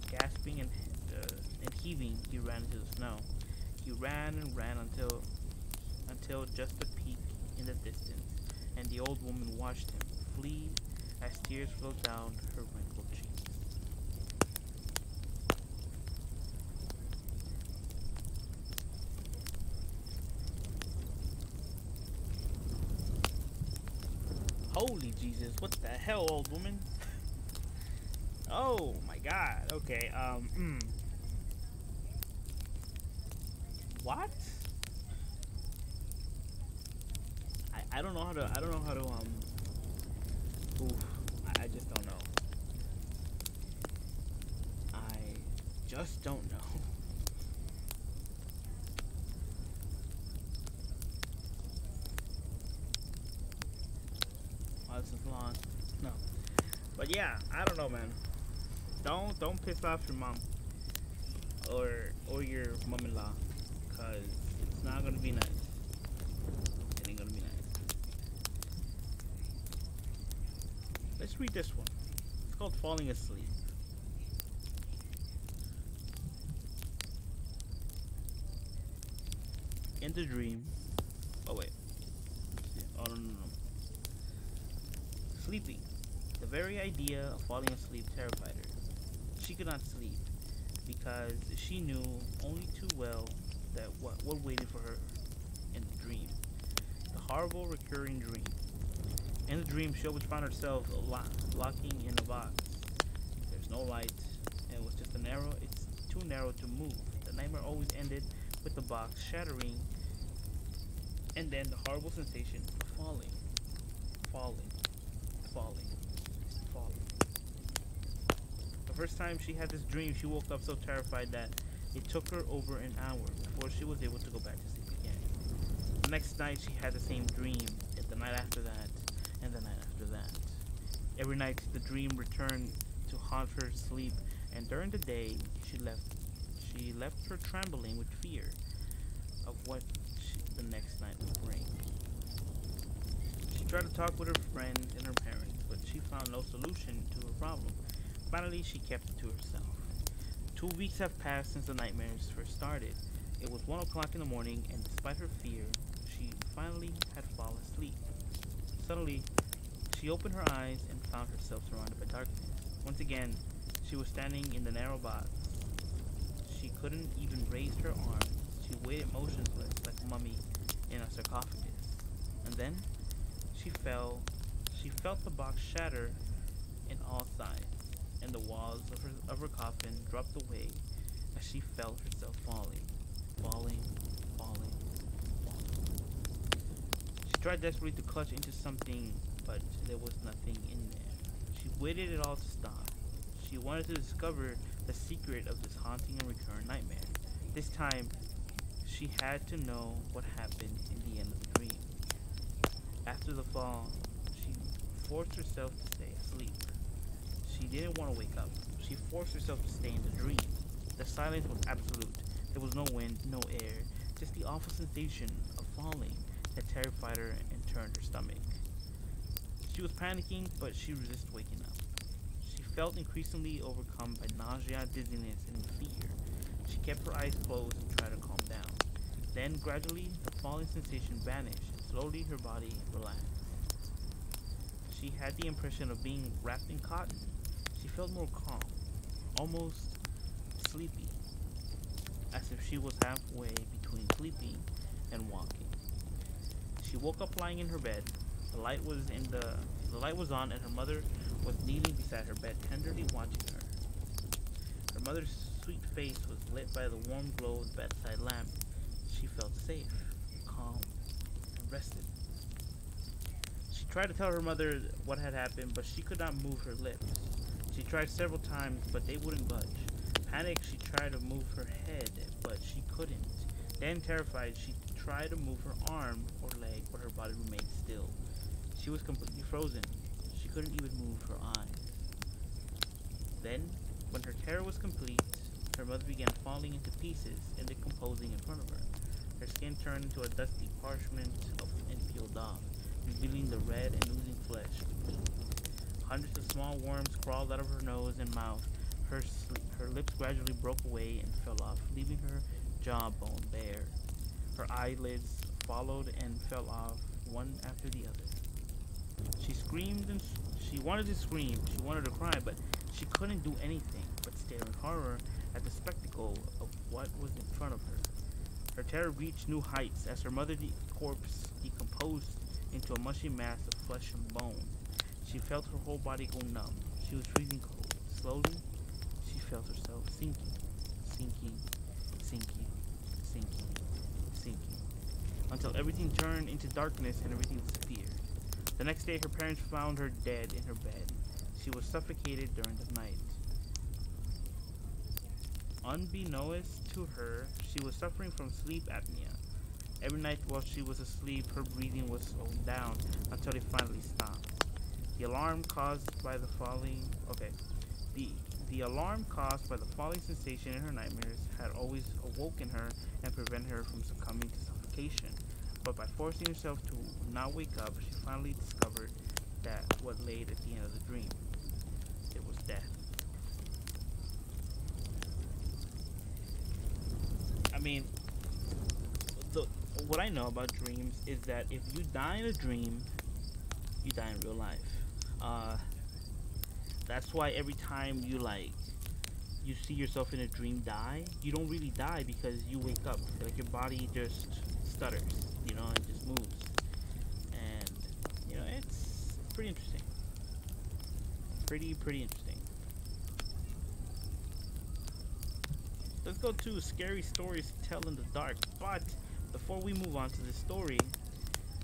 gasping and heaving, he ran into the snow. He ran and ran until just a peak in the distance, and the old woman watched him flee as tears flowed down her wrinkled cheeks. Holy Jesus, what the hell, old woman? Oh my god, okay, what? I don't know how to, oof, I just don't know. I just don't know. Oh, this is long. No. But yeah, I don't know, man. Don't piss off your mom or your mom-in-law, cause it's not gonna be nice. It ain't gonna be nice. Let's read this one. It's called Falling Asleep. In the dream. Oh wait. Oh no. Sleeping. The very idea of falling asleep terrified her. She could not sleep because she knew only too well that what waited for her in the dream. The horrible recurring dream. In the dream, she always found herself locking in a box. There's no light, and it was just it's too narrow to move. The nightmare always ended with the box shattering, and then the horrible sensation of falling. The first time she had this dream, she woke up so terrified that it took her over an hour before she was able to go back to sleep again. The next night, she had the same dream, and the night after that, and the night after that. Every night, the dream returned to haunt her sleep, and during the day, she left her trembling with fear of what the next night would bring. She tried to talk with her friends and her parents, but she found no solution to her problem. Finally, she kept it to herself. 2 weeks have passed since the nightmares first started. It was 1 o'clock in the morning, and despite her fear, she finally had fallen asleep. Suddenly, she opened her eyes and found herself surrounded by darkness. Once again, she was standing in the narrow box. She couldn't even raise her arms. She waited motionless like a mummy in a sarcophagus. And then, she felt the box shatter in all sides, and the walls of her coffin dropped away as she felt herself falling. She tried desperately to clutch into something, but there was nothing in there. She waited it all to stop. She wanted to discover the secret of this haunting and recurrent nightmare. This time, she had to know what happened in the end of the dream. After the fall, she forced herself to stay asleep. She didn't want to wake up. She forced herself to stay in the dream. The silence was absolute. There was no wind, no air, just the awful sensation of falling that terrified her and turned her stomach. She was panicking, but she resisted waking up. She felt increasingly overcome by nausea, dizziness, and fear. She kept her eyes closed and tried to calm down. Then, gradually, the falling sensation vanished, and slowly her body relaxed. She had the impression of being wrapped in cotton. She felt more calm, almost sleepy, as if she was halfway between sleeping and walking. She woke up lying in her bed. The light was on, and her mother was kneeling beside her bed, tenderly watching her. Her mother's sweet face was lit by the warm glow of the bedside lamp. She felt safe, calm, and rested. She tried to tell her mother what had happened, but she could not move her lips. She tried several times, but they wouldn't budge. Panicked, she tried to move her head, but she couldn't. Then, terrified, she tried to move her arm or leg, but her body remained still. She was completely frozen. She couldn't even move her eyes. Then, when her terror was complete, her mother began falling into pieces and decomposing in front of her. Her skin turned into a dusty parchment and peeled off, revealing the red and oozing flesh beneath. Hundreds of small worms crawled out of her nose and mouth. Her lips gradually broke away and fell off, leaving her jawbone bare. Her eyelids followed and fell off one after the other. She screamed and she wanted to scream. She wanted to cry, but she couldn't do anything but stare in horror at the spectacle of what was in front of her. Her terror reached new heights as her mother's corpse decomposed into a mushy mass of flesh and bone. She felt her whole body go numb. She was freezing cold. Slowly, she felt herself sinking, sinking, sinking, sinking, sinking, until everything turned into darkness and everything disappeared. The next day, her parents found her dead in her bed. She was suffocated during the night. Unbeknownst to her, she was suffering from sleep apnea. Every night while she was asleep, her breathing was slowed down until it finally stopped. The alarm caused by the falling the alarm caused by the falling sensation in her nightmares had always awoken her and prevented her from succumbing to suffocation. But by forcing herself to not wake up, she finally discovered that what lay at the end of the dream. It was death. I mean, what I know about dreams is that if you die in a dream, you die in real life. That's why every time you see yourself in a dream die, you don't really die because you wake up. Like your body just stutters, it just moves. And, it's pretty interesting. Pretty interesting. Let's go to scary stories to tell in the dark. But before we move on to this story,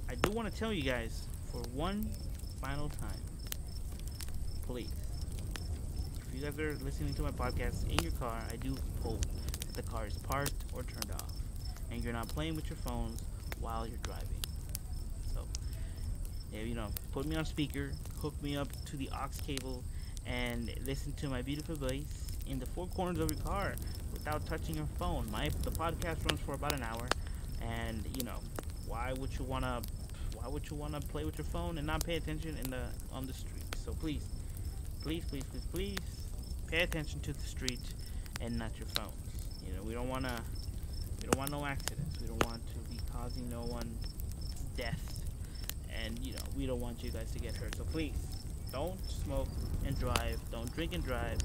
I do want to tell you guys for one final time, please, if you guys are listening to my podcast in your car, I do hope that the car is parked or turned off and you're not playing with your phones while you're driving. So, put me on speaker, hook me up to the aux cable, and listen to my beautiful voice in the four corners of your car without touching your phone. The podcast runs for about an hour, and why would you wanna play with your phone and not pay attention on the street? So please pay attention to the street and not your phones. We don't want no accidents. We don't want to be causing no one death, and we don't want you guys to get hurt. So please, don't smoke and drive. Don't drink and drive.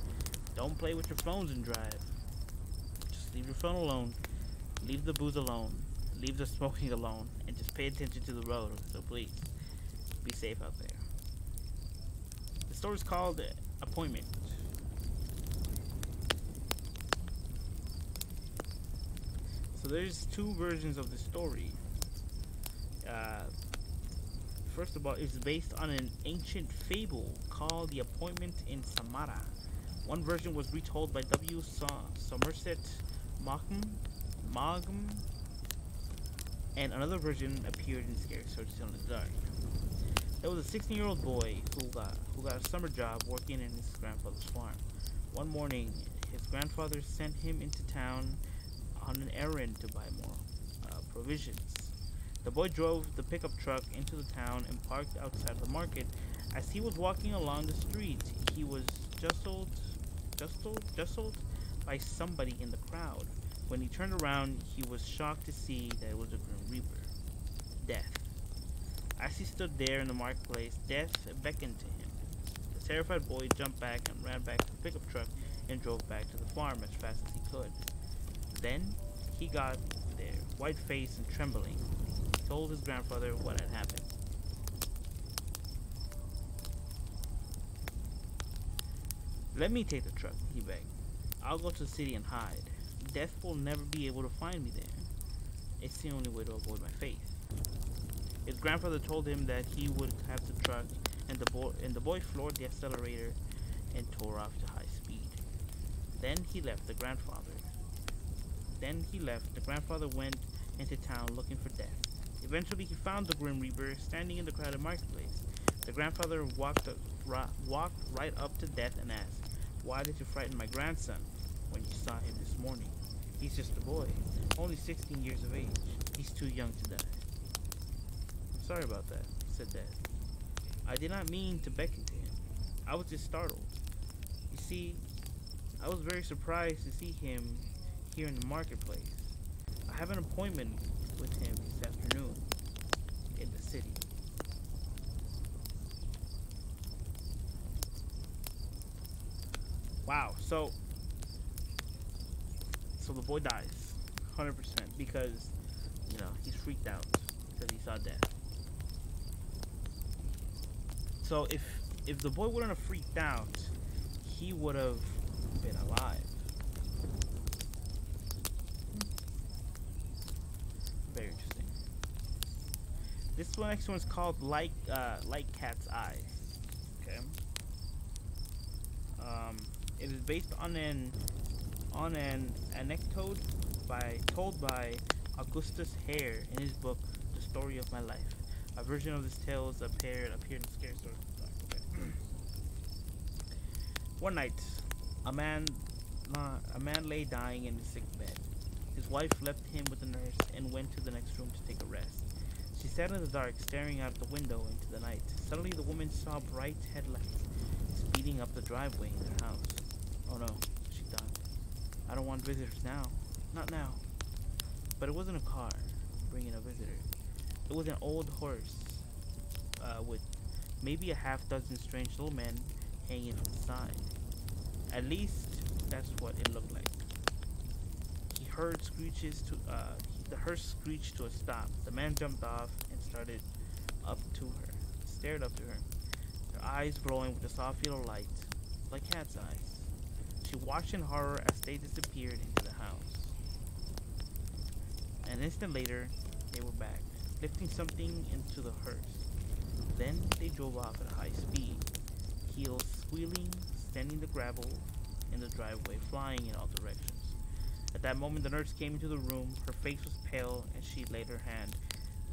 Don't play with your phones and drive. Just leave your phone alone. Leave the booze alone. Leave the smoking alone. And just pay attention to the road. So please, be safe out there. The story's called Appointment. So there's two versions of the story. First of all, it's based on an ancient fable called The Appointment in Samara. One version was retold by W. Somerset Maugham, and another version appeared in Scary Stories to Tell in the Dark. There was a 16-year-old boy who got a summer job working in his grandfather's farm. One morning, his grandfather sent him into town on an errand to buy more provisions. The boy drove the pickup truck into the town and parked outside the market. As he was walking along the street, he was jostled by somebody in the crowd. When he turned around, he was shocked to see that it was a Grim Reaper, Death. As he stood there in the marketplace, Death beckoned to him. The terrified boy jumped back and ran back to the pickup truck and drove back to the farm as fast as he could. Then he got there, white-faced and trembling. He told his grandfather what had happened. "Let me take the truck," he begged. "I'll go to the city and hide. Death will never be able to find me there. It's the only way to avoid my fate." His grandfather told him that he would have the truck, and the boy floored the accelerator and tore off to high speed. Then he left. The grandfather went into town looking for Death. Eventually, he found the Grim Reaper standing in the crowded marketplace. The grandfather walked right up to Death and asked, "Why did you frighten my grandson when you saw him this morning? He's just a boy, only 16 years of age. He's too young to die." "I'm sorry about that," said Death. "I did not mean to beckon to him. I was just startled. You see, I was very surprised to see him here in the marketplace. I have an appointment with him this afternoon in the city." Wow. So the boy dies, 100%, because he's freaked out because he saw death. So if the boy wouldn't have freaked out, he would have been alive. Very interesting. This next one's called Like Cat's Eyes. Okay. It is based on an anecdote told by Augustus Hare in his book The Story of My Life. A version of this tale appeared in Scary Stories. Okay. One night, a man lay dying in his sick bed. His wife left him with the nurse and went to the next room to take a rest. She sat in the dark, staring out the window into the night. Suddenly, the woman saw bright headlights speeding up the driveway in their house. Oh no, she thought. I don't want visitors now. Not now. But it wasn't a car bringing a visitor. It was an old horse with maybe a half dozen strange little men hanging from the side. At least that's what it looked like. He heard the hearse screeched to a stop. The man jumped off and stared up to her, their eyes glowing with a soft yellow light, like cat's eyes. She watched in horror as they disappeared into the house. An instant later, they were back, lifting something into the hearse. Then they drove off at a high speed, heels squealing, sending the gravel in the driveway flying in all directions. At that moment, the nurse came into the room. Her face was pale, and she laid her hand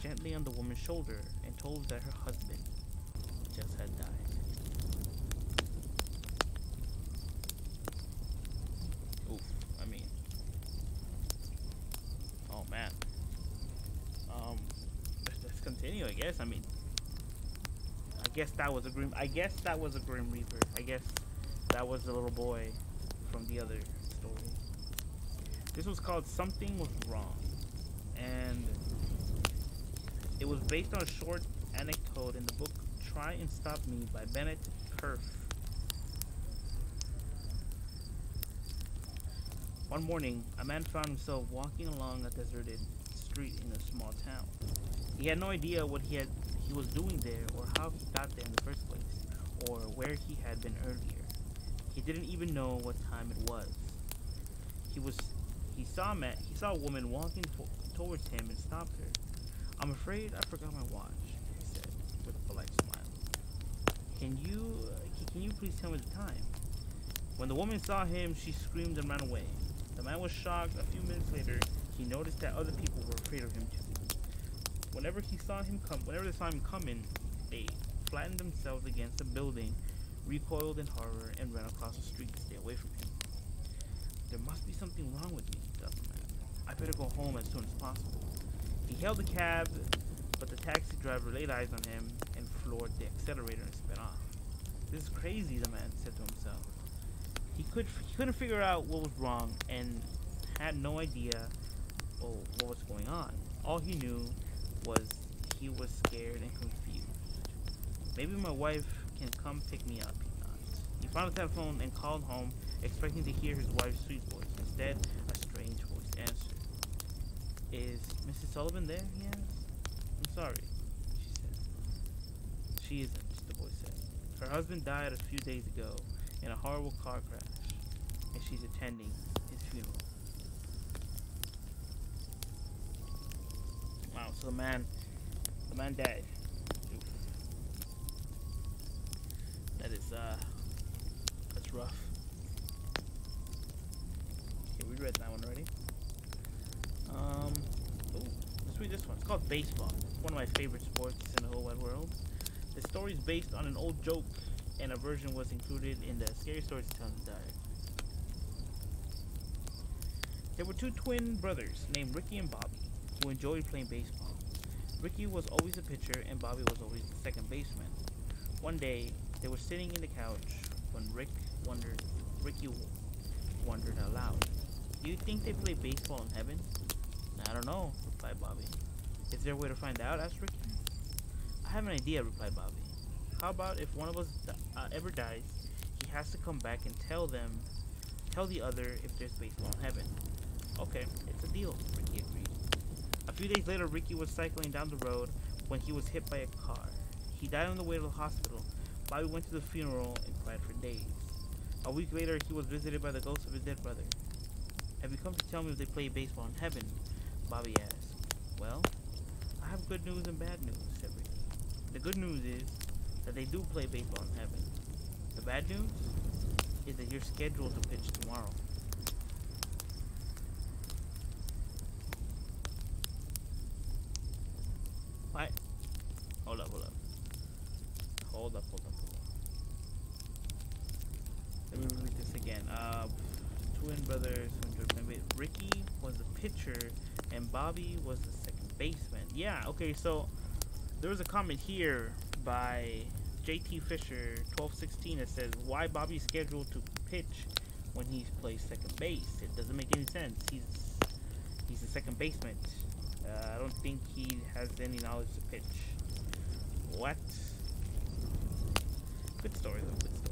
gently on the woman's shoulder and told her that her husband just had died. Oof, I mean, oh man. Let's continue, I guess. I mean, I guess that was a grim reaper. I guess that was the little boy from the other story. This was called Something Was Wrong, and it was based on a short anecdote in the book Try and Stop Me by Bennett Cerf. One morning, a man found himself walking along a deserted street in a small town. He had no idea what he was doing there, or how he got there in the first place, or where he had been earlier. He didn't even know what time it was. He saw a woman walking towards him and stopped her. "I'm afraid I forgot my watch," he said with a polite smile. Can you please tell me the time?" When the woman saw him, she screamed and ran away. The man was shocked. A few minutes later, he noticed that other people were afraid of him too. Whenever they saw him coming, they flattened themselves against a building, recoiled in horror, and ran across the street to stay away from him. "There must be something wrong with me," thought the man. "I better go home as soon as possible." He hailed a cab, but the taxi driver laid eyes on him and floored the accelerator and sped off. "This is crazy," the man said to himself. He couldn't figure out what was wrong and had no idea what was going on. All he knew was he was scared and confused. "Maybe my wife can come pick me up," he thought. He found a telephone and called home, expecting to hear his wife's sweet voice. Instead, a strange voice answered. "Is Mrs. Sullivan there?" he asked. "I'm sorry," she said. "She isn't," the voice said. "Her husband died a few days ago in a horrible car crash, and she's attending his funeral." Wow, so the man died. Oof. That's rough. Okay, we read that one already. Let's read this one. It's called baseball. It's one of my favorite sports in the whole wide world. The story is based on an old joke, and a version was included in the Scary Stories to Tell in the Diary. There were two twin brothers named Ricky and Bobby who enjoyed playing baseball. Ricky was always a pitcher, and Bobby was always the second baseman. One day, they were sitting in the couch when Ricky wondered out loud, "Do you think they play baseball in heaven?" "I don't know," replied Bobby. "Is there a way to find out?" asked Ricky. "I have an idea," replied Bobby. "How about if one of us ever dies, he has to come back and tell the other if there's baseball in heaven. Okay, it's a deal, Ricky agreed. A few days later, Ricky was cycling down the road when he was hit by a car. He died on the way to the hospital. Bobby went to the funeral and cried for days. A week later, he was visited by the ghost of his dead brother. Have you come to tell me if they play baseball in heaven? Bobby asked. Well, I have good news and bad news, said Ricky. The good news is that they do play baseball in heaven. The bad news is that you're scheduled to pitch tomorrow. What? Hold up. Let me read this again. Twin brothers. Ricky was the pitcher and Bobby was the second baseman. Yeah, okay, so there was a comment here by JT Fisher 1216 that says why Bobby's scheduled to pitch when he plays second base. It doesn't make any sense. He's the second baseman. I don't think he has any knowledge to pitch. What? Good story though, good story.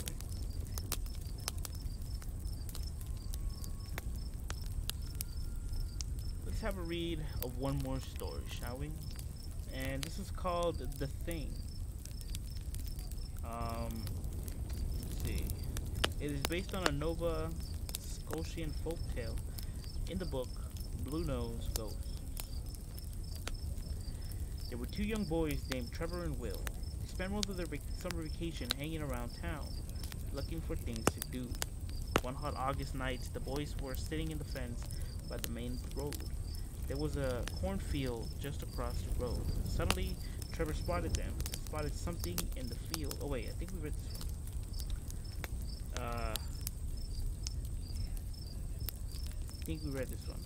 Let's have a read of one more story, shall we? And this is called The Thing. Let's see. It is based on a Nova Scotian folktale in the book Blue Nose Ghosts. There were two young boys named Trevor and Will. They spent most of their summer vacation hanging around town, looking for things to do. One hot August night, the boys were sitting in the fence by the main road. There was a cornfield just across the road. Suddenly, Trevor spotted something in the field. Oh wait, I think we read this one. I think we read this one.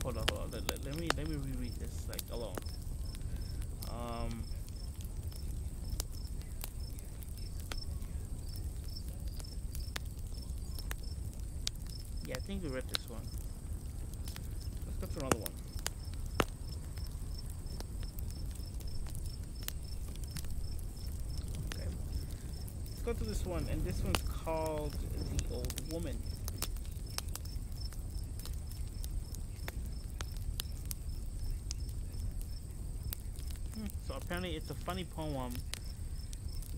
Hold on. Let me reread this like alone. Yeah, I think we read this one. Let's go to another one. Okay. Let's go to this one, and this one's called The Old Woman. So apparently it's a funny poem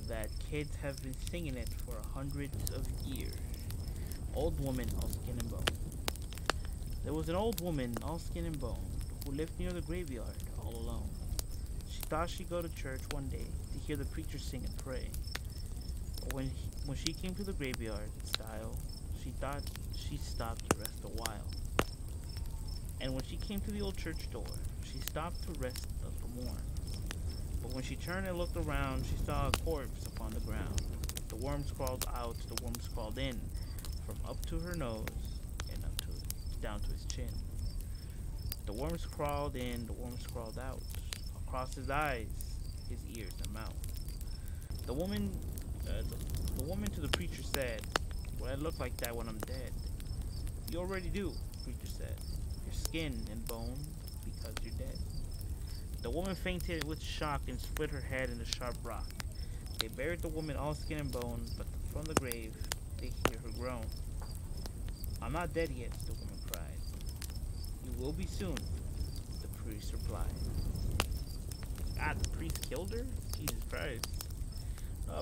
that kids have been singing it for hundreds of years. Old woman, all skin and bone. There was an old woman, all skin and bone, who lived near the graveyard, all alone. She thought she'd go to church one day to hear the preacher sing and pray. But when she came to the graveyard stile, she thought she stopped to rest a while. And when she came to the old church door, she stopped to rest a little more. But when she turned and looked around, she saw a corpse upon the ground. The worms crawled out, the worms crawled in, from up to her nose and down to his chin. The worms crawled in, the worms crawled out, across his eyes, his ears and mouth. The woman to the preacher said, "Will I look like that when I'm dead?" "You already do," the preacher said. "You're skin and bone because you're dead." The woman fainted with shock and split her head in the sharp rock. They buried the woman all skin and bone, but from the grave they hear her groan. "I'm not dead yet," the woman cried. "You will be soon," the priest replied. Ah, the priest killed her? Jesus Christ.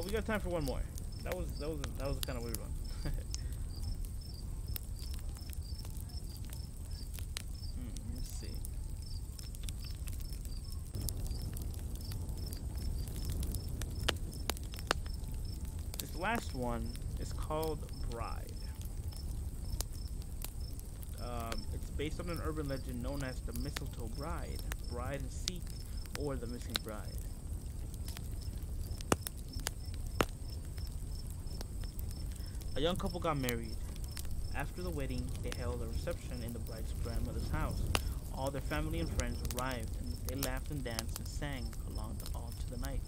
We got time for one more. That was a kind of weird one. Let's see. This last one is called Bride. It's based on an urban legend known as the Mistletoe Bride, Bride and Seek, or the Missing Bride. A young couple got married. After the wedding, they held a reception in the bride's grandmother's house. All their family and friends arrived, and they laughed and danced and sang along all to the night.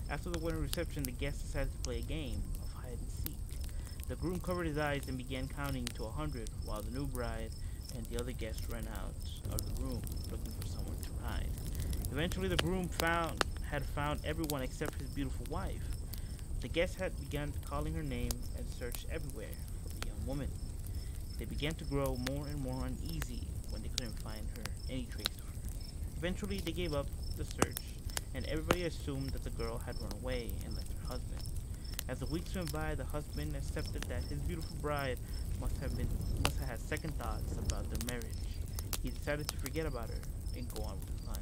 After the wedding reception, the guests decided to play a game of hide and seek. The groom covered his eyes and began counting to 100, while the new bride and the the other guests ran out of the room looking for someone to ride. Eventually, the groom had found everyone except his beautiful wife. The guests had begun calling her name and searched everywhere for the young woman. They began to grow more and more uneasy when they couldn't find her, any trace of her. Eventually, they gave up the search, and everybody assumed that the girl had run away and left her husband. As the weeks went by, the husband accepted that his beautiful bride must have had second thoughts about their marriage. He decided to forget about her and go on with his life.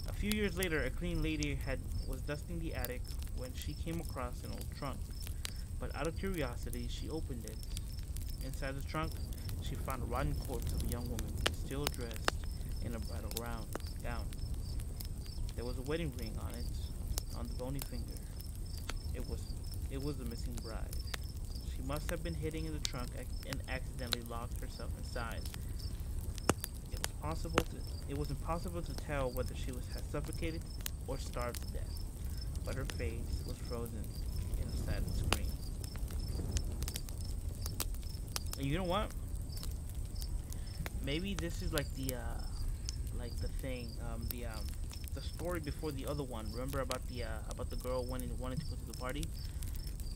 A few years later, a clean lady was dusting the attic when she came across an old trunk. But out of curiosity, she opened it. Inside the trunk, she found a rotten corpse of a young woman, still dressed in a bridal gown. There was a wedding ring on it, on the bony finger. It was the missing bride. She must have been hidden in the trunk and accidentally locked herself inside. It was impossible to tell whether she had suffocated or starved to death, but her face was frozen in a sad scream. And you know what? Maybe this is like the thing, the story before the other one. Remember about the girl wanting to go to the party,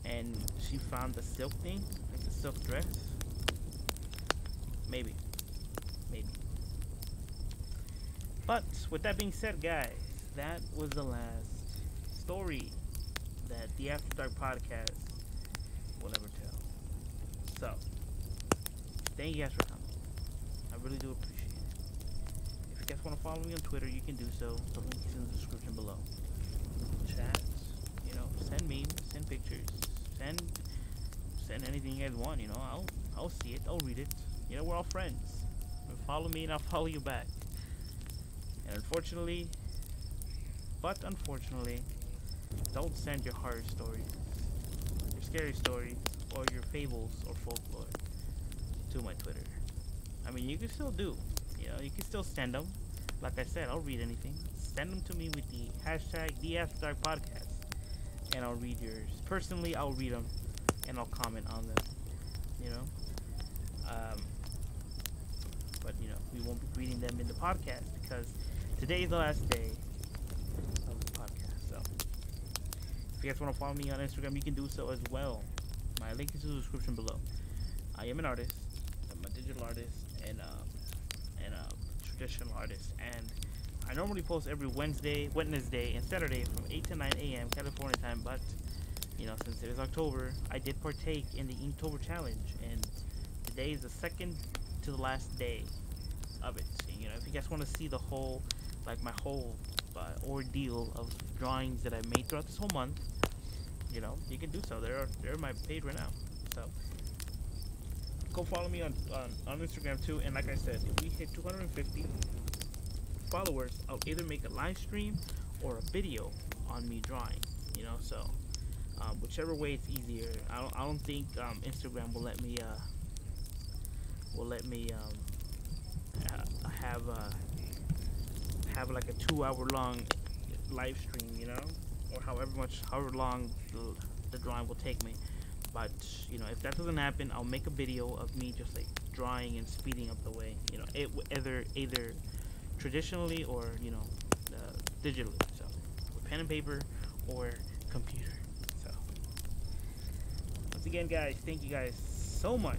and she found the silk thing, like the silk dress. Maybe. But with that being said, guys, that was the last story that the After Dark podcast will ever tell. So, thank you guys for coming. I really do appreciate it. If you guys want to follow me on Twitter, you can do so. The link is in the description below. Chat, send memes, send pictures, send anything you guys want. I'll see it, I'll read it. We're all friends. Follow me and I'll follow you back. And unfortunately, don't send your horror stories, your scary stories, or your fables or folklore to my Twitter. I mean, you can still do. You can still send them. Like I said, I'll read anything. Send them to me with the hashtag #TheAfterDarkPodcast, and I'll read yours. Personally, I'll read them, and I'll comment on them. But we won't be reading them in the podcast because today is the last day of the podcast. So, if you guys want to follow me on Instagram, you can do so as well. My link is in the description below. I am an artist. I'm a digital artist and a traditional artist, and I normally post every Wednesday, and Saturday from 8 to 9 a.m. California time. But since it is October, I did partake in the Inktober challenge, and today is the second to the last day of it. So, if you guys want to see the whole, my whole ordeal of drawings that I made throughout this whole month, you can do so. They're on my page right now. So go follow me on Instagram too. And like I said, if we hit 250 followers, I'll either make a live stream or a video on me drawing. So whichever way it's easier. I don't think Instagram will let me have like a 2-hour long live stream, or however long the drawing will take me. But if that doesn't happen, I'll make a video of me just drawing and speeding up the way. Either traditionally or digitally. So with pen and paper or computer. So once again, guys, thank you guys so much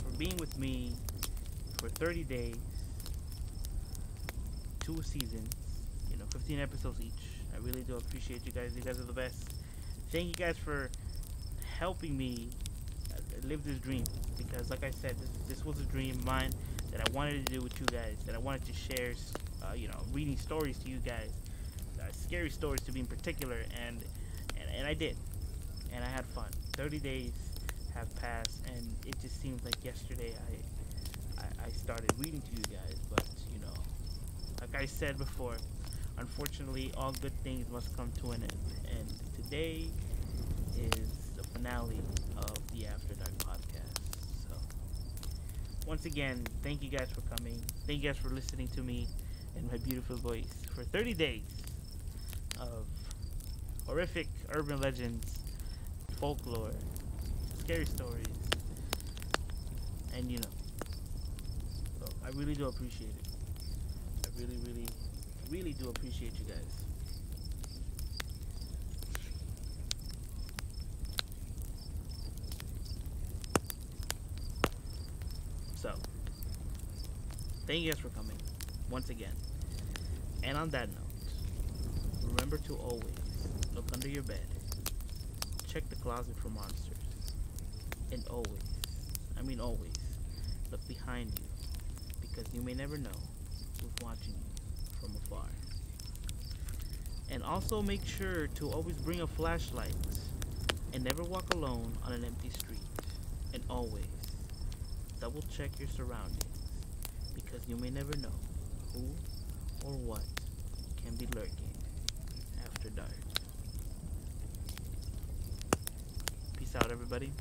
for being with me for 30 days, 2 seasons, 15 episodes each. I really do appreciate you guys. You guys are the best. Thank you guys for helping me live this dream, because like I said, this was a dream of mine that I wanted to do with you guys, that I wanted to share, reading stories to you guys, scary stories to be in particular, and I did, and I had fun. 30 days have passed, and it just seems like yesterday I started reading to you guys, but like I said before, unfortunately, all good things must come to an end, and today is the finale of the After Dark podcast. So once again, thank you guys for coming. Thank you guys for listening to me and my beautiful voice for 30 days of horrific urban legends, folklore, scary stories, and I really do appreciate it. I really do appreciate you guys. So, thank you guys for coming once again. And on that note, remember to always look under your bed, check the closet for monsters, and always, look behind you, because you may never know who's watching you from afar. And also make sure to always bring a flashlight and never walk alone on an empty street. And always double check your surroundings, because you may never know who or what can be lurking after dark. Peace out, everybody.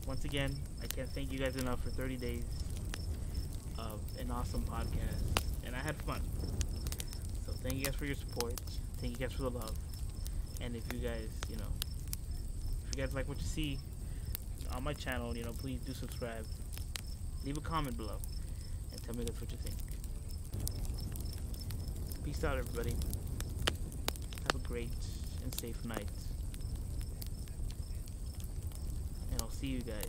Once again, I can't thank you guys enough for 30 days of an awesome podcast, and I had fun. So thank you guys for your support. Thank you guys for the love. And if you guys, if you guys like what you see on my channel, please do subscribe. Leave a comment below and tell me that's what you think. Peace out, everybody. Have a great and safe night. And I'll see you guys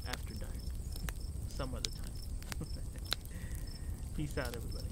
after dark, some other time. Peace out, everybody.